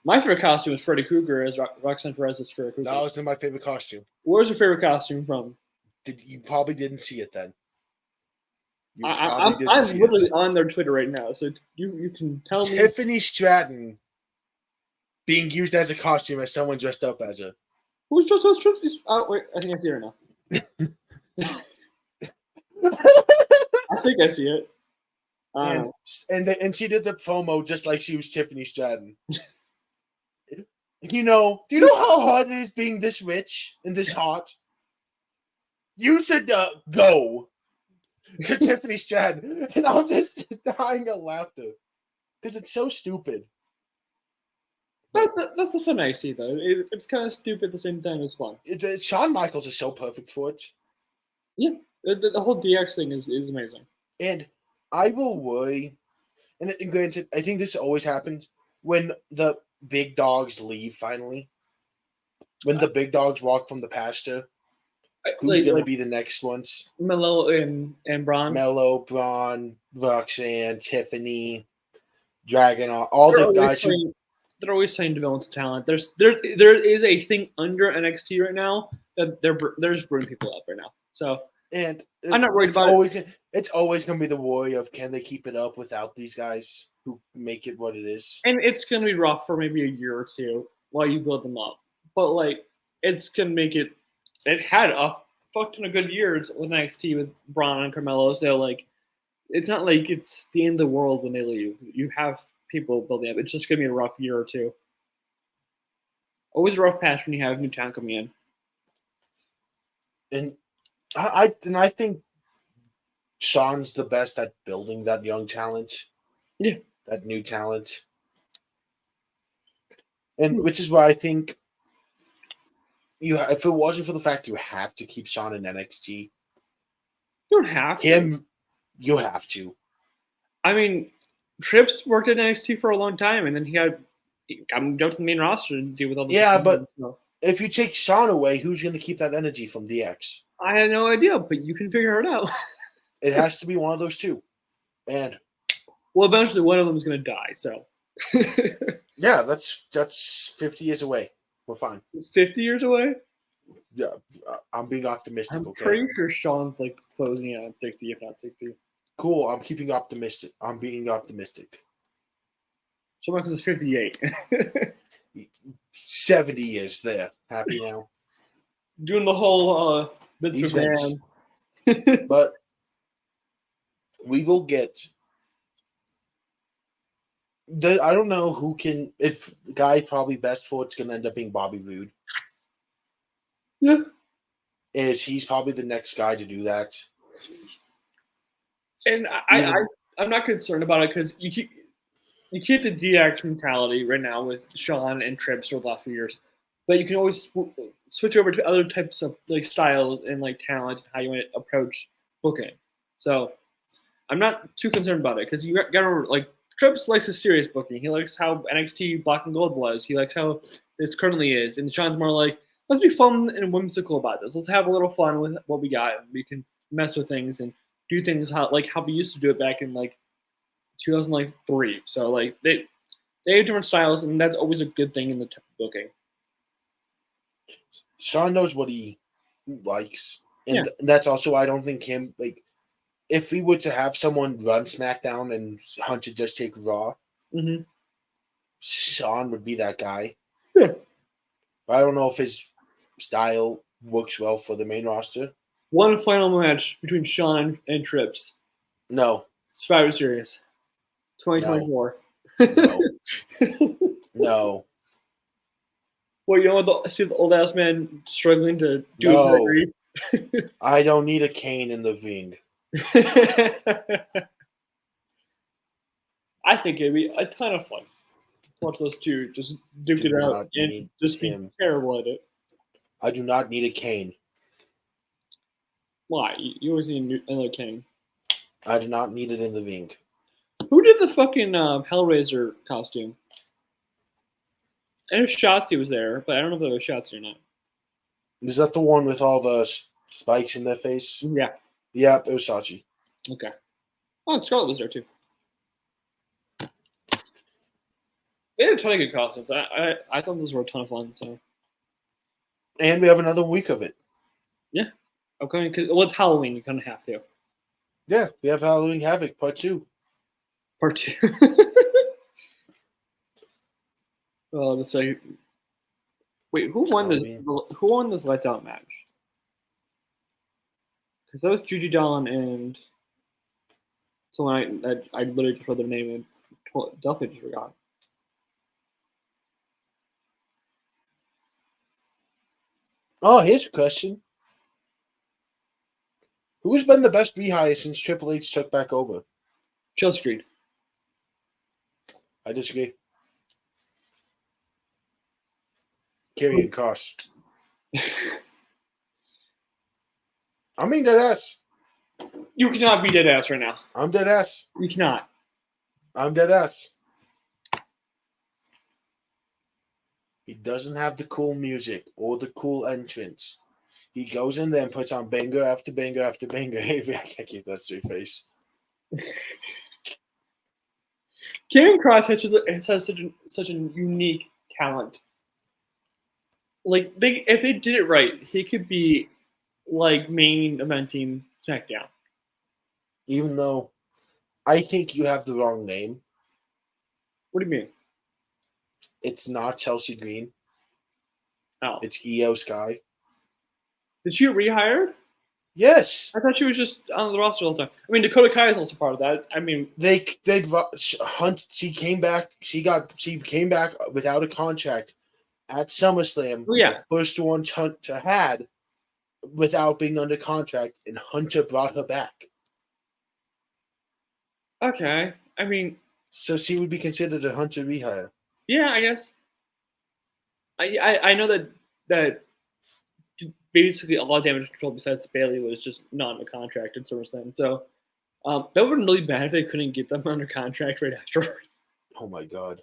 My favorite costume was Freddy Krueger as Roxanne Perez's Freddy Krueger. That was my favorite costume. Where's your favorite costume from? You probably didn't see it then. You probably didn't I'm see literally it. on their Twitter right now, so you can tell me. Tiffany Stratton being used as a costume as someone dressed up as her. Who's just those trips? Oh wait, I think I see her now. I think I see it. And she did the promo just like she was Tiffany Stratton. Do you know how hard it is being this rich and this hot? You should go to Tiffany Stratton, and I'm just dying of laughter because it's so stupid. That's the fun I see though. It's kind of stupid at the same time as fun. Shawn Michaels is so perfect for it. Yeah, the whole DX thing is amazing. And I will worry, and granted, I think this always happens when the big dogs leave finally. When the big dogs walk from the pasture, who's going to be the next ones? Mello and Braun. Mello, Braun, Roxanne, Tiffany, Dragon, all the guys who... They're always trying to develop talent. There is a thing under NXT right now that they're just bringing people up right now. So and I'm not worried about it. It's always going to be the worry of can they keep it up without these guys who make it what it is. And it's going to be rough for maybe a year or two while you build them up. But like it's going to make it. It had a fuck ton of good years with NXT with Braun and Carmelo. So like it's not like it's the end of the world when they leave. You have people building up. It's just going to be a rough year or two. Always a rough patch when you have new talent coming in. And I think Shawn's the best at building that young talent. Yeah. That new talent. And which is why I think if it wasn't for the fact you have to keep Shawn in NXT. You don't have to. You have to. I mean, Trips worked at NXT for a long time, and then he got moved up to the main roster to deal with all the... Yeah, but if you take Shawn away, who's going to keep that energy from DX? I had no idea, but you can figure it out. It has to be one of those two. And well, eventually one of them is going to die, so... yeah, that's 50 years away. We're fine. 50 years away? Yeah, I'm being optimistic. I'm pretty sure Shawn's like closing in on 60, if not 60. Cool. I'm keeping optimistic. I'm being optimistic. Shawn Michaels is 58. 70 years there. Happy now. Doing the whole Vince McMahon. But we will get... I don't know who can... If the guy probably best for it's going to end up being Bobby Roode. Yeah. He's probably the next guy to do that. And I'm not concerned about it because you keep the DX mentality right now with Shawn and Trips for the last few years, but you can always switch over to other types of like styles and like talent and how you want to approach booking. So I'm not too concerned about it because you got to remember, like Trips likes the serious booking. He likes how NXT Black and Gold was. He likes how this currently is, and Shawn's more like, let's be fun and whimsical about this. Let's have a little fun with what we got. We can mess with things and do things how we used to do it back in like 2003. So like they have different styles, and that's always a good thing in the booking. Shawn knows what he likes, and that's also I don't think him like if we were to have someone run SmackDown and Hunter just take Raw, Shawn would be that guy. Yeah, but I don't know if his style works well for the main roster. One final match between Shawn and Trips. No. Survivor Series. 2024. No. Well, you don't want to see the old ass man struggling to do it. I don't need a cane in the ring. I think it'd be a ton of fun to watch those two just duke it out and just be terrible at it. I do not need a cane. Why? You always need another cane. I do not need it in the ring. Who did the fucking Hellraiser costume? I know Shotzi was there, but I don't know if it was Shotzi or not. Is that the one with all the spikes in their face? Yeah. Yeah, it was Shotzi. Okay. Oh, Scarlett was there too. They had a ton of good costumes. I thought those were a ton of fun. So. And we have another week of it. Yeah. Okay, because it's Halloween. You kind of have to. Yeah, we have Halloween Havoc Part 2. Part 2. Oh, let's say. Wait, who won this? Halloween. Who won this letdown match? Because that was Judy Dawn and someone I literally just read their name and definitely just forgot. Oh, here's a question. Who's been the best rehire since Triple H took back over? Chelsea Green. I disagree. Karrion Kross. I mean dead ass. You cannot be dead ass right now. I'm dead ass. You cannot. I'm dead ass. He doesn't have the cool music or the cool entrance. He goes in there and puts on banger after banger after banger. Hey, I can't keep that straight face. Karrion Kross has such a unique talent. Like if they did it right, he could be like main eventing SmackDown. Even though I think you have the wrong name. What do you mean? It's not Chelsea Green. Oh, It's Io Sky. did she get rehired? Yes. I thought she was just on the roster all the time. I mean, Dakota Kai is also part of that. I mean, they Hunt. She came back. She came back without a contract at SummerSlam. oh yeah, the first one to had without being under contract, and Hunter brought her back. okay. I mean, So she would be considered a Hunter rehire. yeah, I guess. I know that basically a lot of Damage Control besides Bailey was just not under contract in SummerSlam. So that would have been really bad if they couldn't get them under contract right afterwards. Oh my god!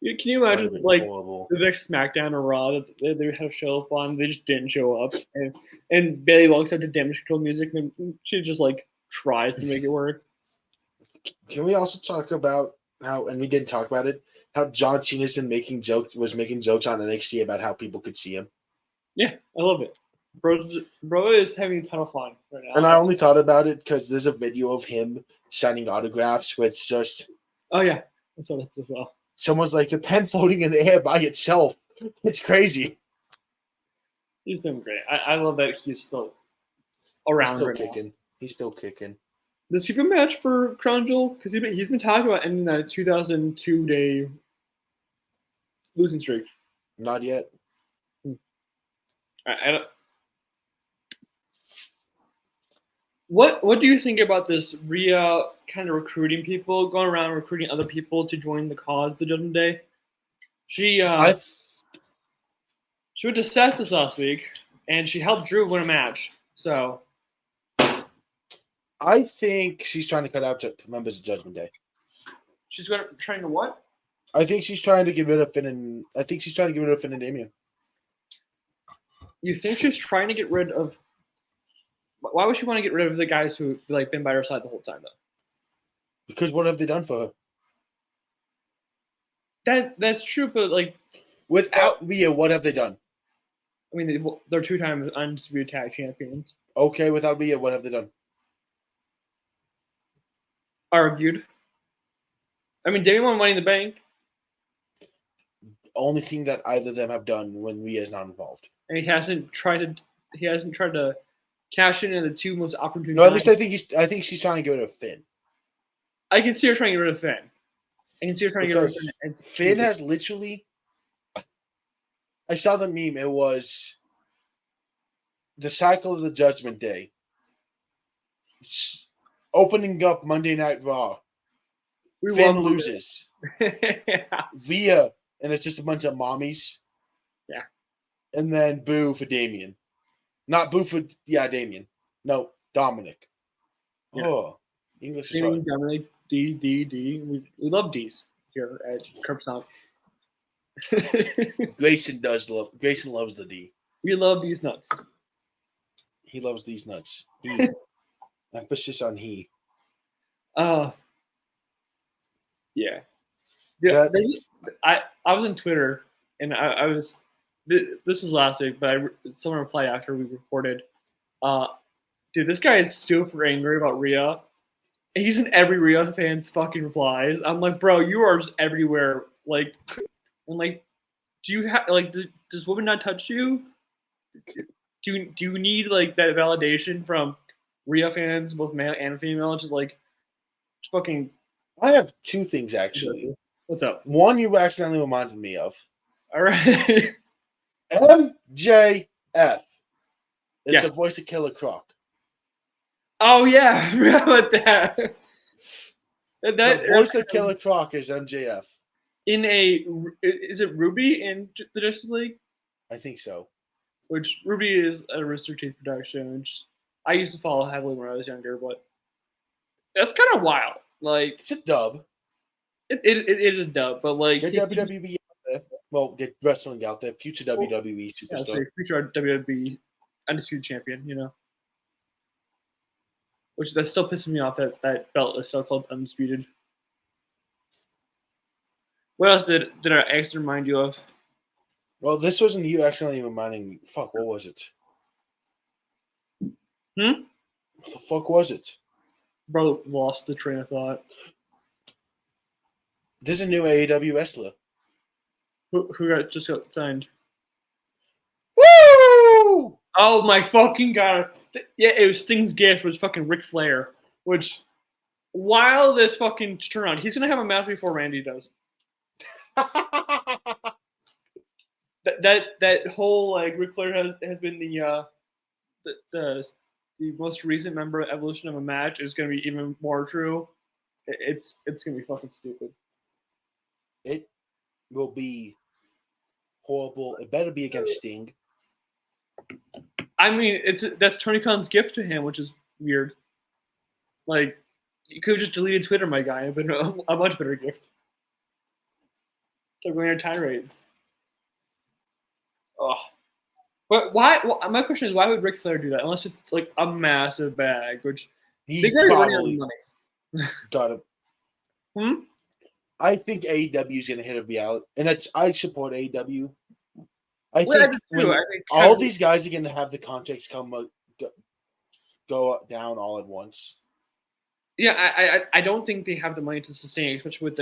Can you imagine like horrible. the next SmackDown or Raw that they had to show up on, they just didn't show up, and Bailey walks out to Damage Control music, and she just like tries to make it work. Can we also talk about how, and we didn't talk about it, how John Cena's been making jokes on NXT about how people could see him? Yeah, I love it. Bro is having a ton of fun right now. And I only thought about it because there's a video of him signing autographs where it's just, oh yeah, I saw that as well. Someone's like, the pen floating in the air by itself. It's crazy. He's doing great. I love that he's still around. He's still right kicking. Now. He's still kicking. Does he have a match for Crown Jewel? Because he's been talking about ending that 2002-day losing streak. Not yet. I don't. What do you think about this Rhea kind of recruiting people, going around recruiting other people to join the cause the Judgment Day? She went to Seth this last week, and she helped Drew win a match. So I think she's trying to cut out members of Judgment Day. She's trying to what? I think she's trying to get rid of Finn and Damien. You think she's trying to get rid of? Why would she want to get rid of the guys who like been by her side the whole time though? Because what have they done for her? That's true, but like without Rhea, what have they done? I mean, they're 2 times undisputed tag champions. Okay, without Rhea, what have they done? Argued. I mean, Damien won Money in the Bank. Only thing that either of them have done when Rhea is not involved. And he hasn't tried to cash in the 2 most opportune. No, at least I think she's trying to get rid of Finn. I can see her trying to get rid of Finn. I can see her trying to get rid of Finn. And Finn has literally. I saw the meme. It was the cycle of the Judgment Day. Opening up Monday Night Raw. Finn loses. Yeah. Rhea, and it's just a bunch of mommies. Yeah. And then boo for Damien. Not boo for, Damien. No, Dominic. Yeah. Oh, English is hard. Dominic, D. We love D's here at Curb Stomp. Grayson loves the D. We love these nuts. He loves these nuts. Emphasis on he. Yeah. I was on Twitter and I was. This is last week, but someone replied after we recorded. Dude, this guy is super angry about Rhea He's in every Rio fan's fucking replies. I'm like, bro, you are just everywhere. Like, I'm like, do you have like, does women not touch you? Do you need like that validation from Rio fans, both male and female? Just like, just fucking. I have two things actually. What's up? One you accidentally reminded me of. All right. MJF is Yes. the voice of Killer Croc. Oh yeah, I forgot about that. The voice of Killer Croc is MJF. Is it Ruby in the Justice League? I think so. Which Ruby is a Rooster Teeth production, which I used to follow heavily when I was younger, but that's kind of wild. Like It's a dub. it is a dub, but like get WWE out there. Well, get wrestling out there. Future WWE superstar. Yeah, future WWE undisputed champion. You know, which that still pisses me off that that belt is still called undisputed. What else did our ex remind you of? Well, this wasn't you accidentally reminding me. Fuck, what was it? What the fuck was it? Bro, lost the train of thought. There's a new AEW wrestler. Who just got signed? Woo! Oh my fucking god! Yeah, it was Sting's gift. It was fucking Ric Flair. Which, while this fucking turnaround, he's gonna have a match before Randy does. that whole like Ric Flair has been the most recent member of evolution of a match is going to be even more true. It's going to be fucking stupid. It will be horrible. It better be against Sting. I mean, that's Tony Khan's gift to him, which is weird. Like, you could have just deleted Twitter, my guy. It'd been a much better gift. Like going on tirades. Oh. But why? Well, my question is, why would Ric Flair do that? Unless it's like a massive bag, which he probably got it. Hmm? I think AEW is going to hit a reality, and I support AEW. I think all these guys are going to have the contracts go down all at once. Yeah, I don't think they have the money to sustain, especially with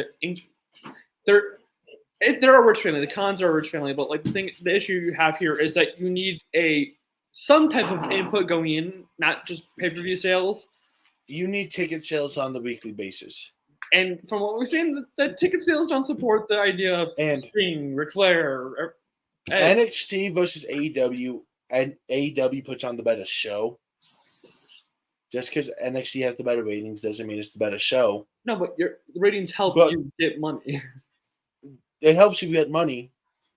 they're a rich family. The Khans are a rich family, but like the issue you have here is that you need some type of input going in, not just pay-per-view sales. You need ticket sales on the weekly basis. And from what we're seeing, the ticket sales don't support the idea of Sting, Ric Flair. NXT versus AEW, and AEW puts on the better show. Just because NXT has the better ratings doesn't mean it's the better show. No, but the ratings help you get money. It helps you get money,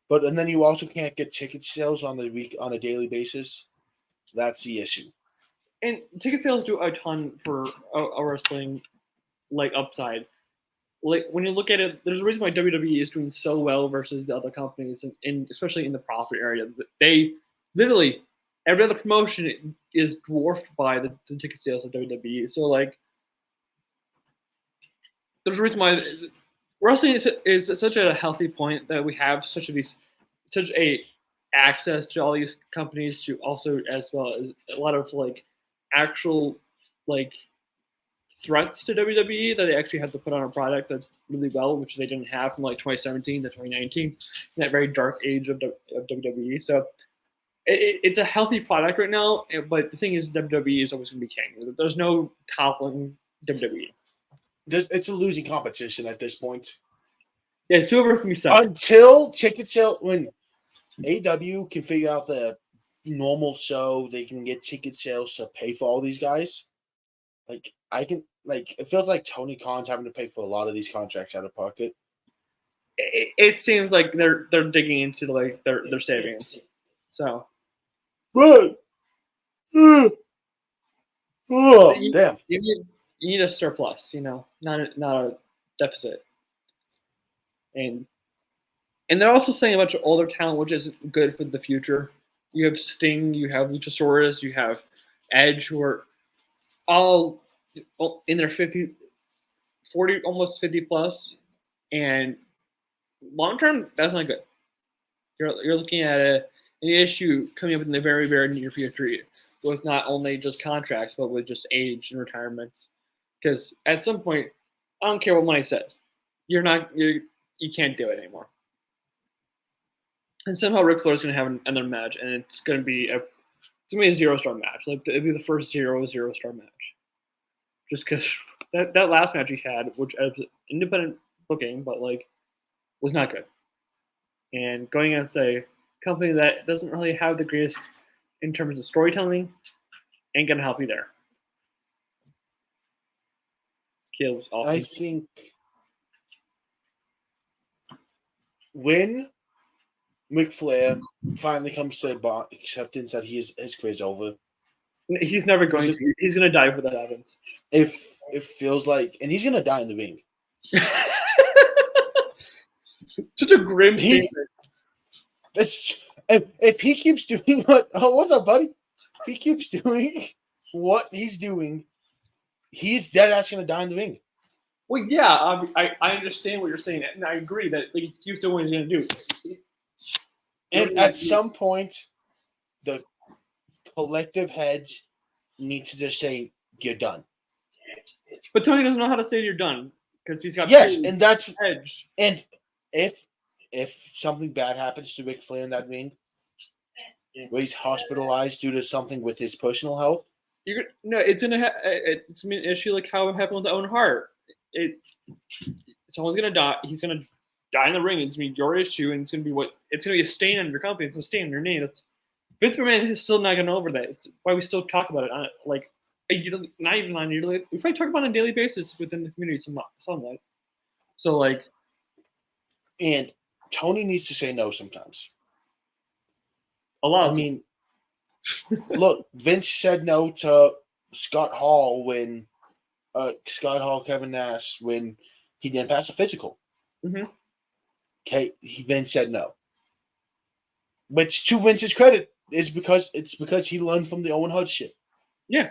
and then you also can't get ticket sales on a daily basis. That's the issue. And ticket sales do a ton for a wrestling like upside. Like when you look at it, there's a reason why WWE is doing so well versus the other companies, and especially in the profit area. They literally every other promotion is dwarfed by the ticket sales of WWE. So like, there's a reason why wrestling is such a healthy point that we have such a access to all these companies to also as well as a lot of like actual like threats to WWE that they actually have to put on a product that's really well, which they didn't have from like 2017 to 2019, in that very dark age of WWE. So it's a healthy product right now, but the thing is, WWE is always going to be king. There's no toppling WWE. It's a losing competition at this point. Yeah, it's over for me. Until ticket sale, when AEW can figure out the normal show, they can get ticket sales to pay for all these guys. Like it feels like Tony Khan's having to pay for a lot of these contracts out of pocket. It seems like they're digging into like their savings. So, but damn, you need a surplus, not a deficit. And they're also saying a bunch of older talent, which is good for the future. You have Sting, you have Luchasaurus, you have Edge, who are all in their 40, almost 50 plus, and long term, that's not good. You're looking at an issue coming up in the very, very near future with not only just contracts, but with just age and retirements. Because at some point, I don't care what money says, you can't do it anymore. And somehow Ric Flair is going to have another match, and it's going to be a 0-star match. Like it'd be the first 0-star match. Just because that last match he had, which was independent booking, but like was not good. And going against a company that doesn't really have the greatest in terms of storytelling, ain't gonna help you there. Kaleb's awesome. I think when Ric Flair finally comes to acceptance that his career is over, he's never going to. He's going to die for that happens. If it feels like, and he's going to die in the ring. Such a grim statement. If he keeps doing what's up, buddy? If he keeps doing what he's doing, he's dead ass going to die in the ring. Well, yeah, I understand what you're saying, and I agree that like, he keeps doing what he's going to do. And at some point, the collective heads need to just say, "You're done." But Tony doesn't know how to say you're done because he's got and that's edge. And if something bad happens to Ric Flair in that ring, where he's hospitalized due to something with his personal health, it's gonna be an issue like how it happened with Owen Hart. Someone's gonna die. He's gonna die in the ring. It's gonna be your issue, and it's gonna be a stain on your company. It's gonna stain on your name. Vince McMahon is still not gonna over that. It's why we still talk about it on not even on yearly. We probably talk about it on a daily basis within the community somewhat. So like, and Tony needs to say no sometimes. A lot. I mean, look, Vince said no to Scott Hall, Kevin Nash, when he didn't pass a physical. Mm-hmm. Okay, he then said no. Which, to Vince's credit, is because he learned from the Owen Hart shit. Yeah.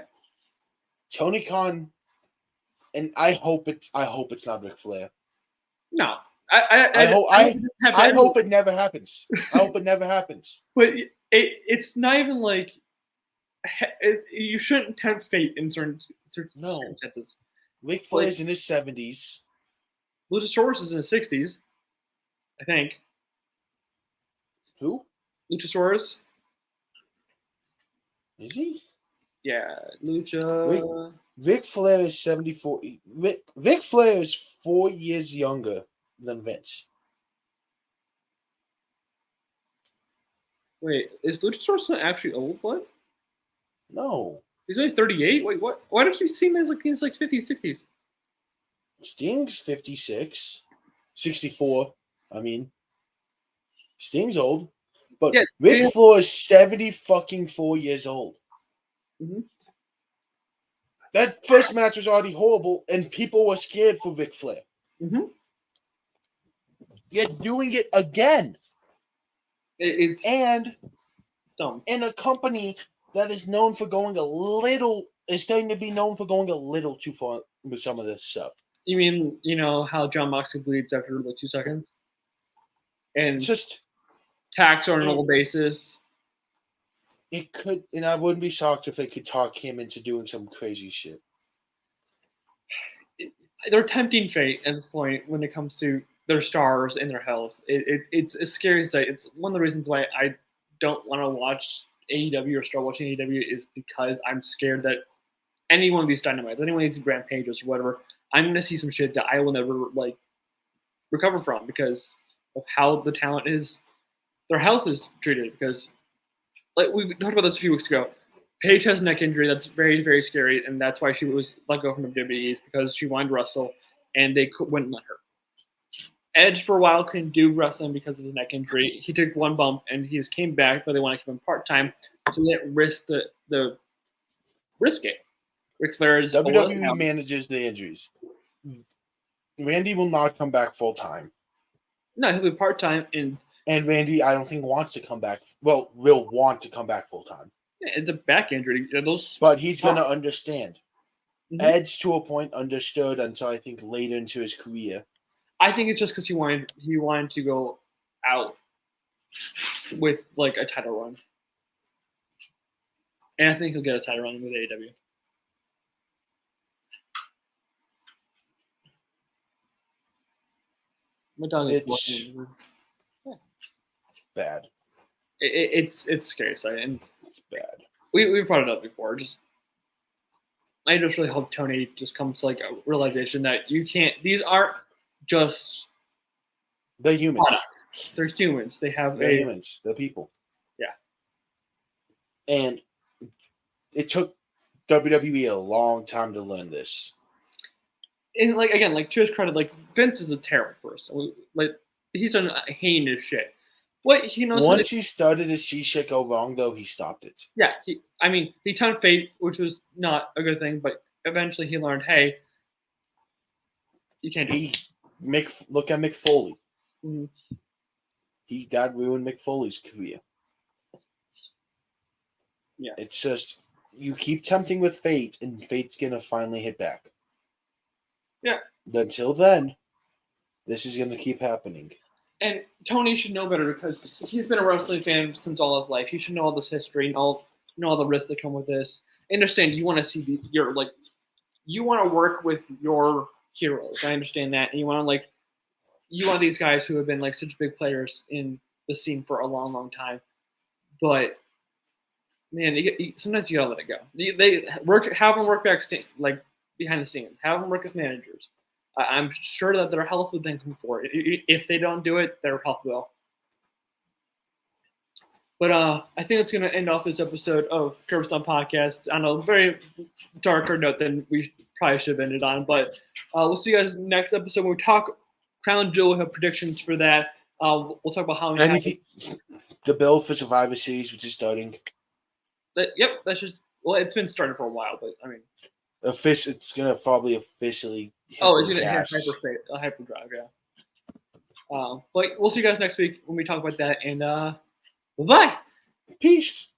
Tony Khan, and I hope it's not Ric Flair. No. I hope it never happens. I hope it never happens. But it's not even like you shouldn't tempt fate in certain circumstances. Ric Flair's in his 70s. Luchasaurus is in his 60s, I think. Who? Luchasaurus. Is he? Yeah, Lucha. Ric Flair is 74. Ric Flair is 4 years younger than Vince. Wait, is Luchasaurus not actually old? What? No. He's only 38? Wait, what? Why don't you see him as like he's like 50s, 60s? Sting's 56. 64. I mean, Sting's old. But yeah, Ric Flair is 74 years old. Mm-hmm. That first match was already horrible, and people were scared for Ric Flair. Mm-hmm. You're doing it again. It's dumb. In a company that is known for going is starting to be known for going a little too far with some of this stuff. You mean, how Jon Moxley bleeds after like 2 seconds? And just tax on a normal basis. It could, and I wouldn't be shocked if they could talk him into doing some crazy shit. They're tempting fate at this point when it comes to their stars and their health. It's a scary sight. It's one of the reasons why I don't want to watch AEW or start watching AEW is because I'm scared that any one of these dynamites, any one of these rampages or whatever, I'm going to see some shit that I will never recover from because of how the talent is, their health is treated. Because we talked about this a few weeks ago. Paige has a neck injury that's very, very scary, and that's why she was let go from WWE is because she wanted to wrestle, and they wouldn't let her. Edge for a while couldn't do wrestling because of his neck injury. He took one bump, and he just came back, but they want to keep him part-time, so they didn't risk the risk it. Ric Flair is WWE manages the injuries. Randy will not come back full-time. No, he'll be part-time. And Randy, I don't think wants to come back. Well, will want to come back full-time. Yeah, it's a back injury. But he's going to understand. Mm-hmm. Edge, to a point, understood until I think later into his career. I think it's just because he wanted to go out with like a title run. And I think he'll get a title run with AEW. My dog is It's bad. it's scary sight, and It's bad. we brought it up before. I just really hope Tony just comes to like a realization that you can't. These aren't just They're humans. products. They're humans. They're humans. They're people. Yeah. And it took WWE a long time to learn this. And like again, like to his credit, like Vince is a terrible person. Like he's done heinous shit. What he knows. Once he started to see shit go wrong, though, he stopped it. Yeah, he turned Fate, which was not a good thing, but eventually he learned, hey, you can't. Look at Mick Foley. Mm-hmm. That ruined Mick Foley's career. Yeah, it's just you keep tempting with Fate, and Fate's gonna finally hit back. Yeah. Until then, this is gonna keep happening. And Tony should know better because he's been a wrestling fan since all his life. He should know all this history and know all the risks that come with this. Understand you want to see you want to work with your heroes. I understand that, and you want these guys who have been like such big players in the scene for a long, long time. But man, sometimes you gotta let it go. They have them work like behind the scenes. Have them work as managers. I'm sure that their health would then come forward. If they don't do it, their health will. But I think it's going to end off this episode of Curb Stomp Podcast on a very darker note than we probably should have ended on. But we'll see you guys next episode when we talk Crown Jewel. We have predictions for that. We'll talk about how many the build for Survivor Series, which is starting. Yep, that's just it's been started for a while, but I mean, it's gonna probably officially. It's gonna hit hyperdrive, yeah. But we'll see you guys next week when we talk about that, and bye. Peace.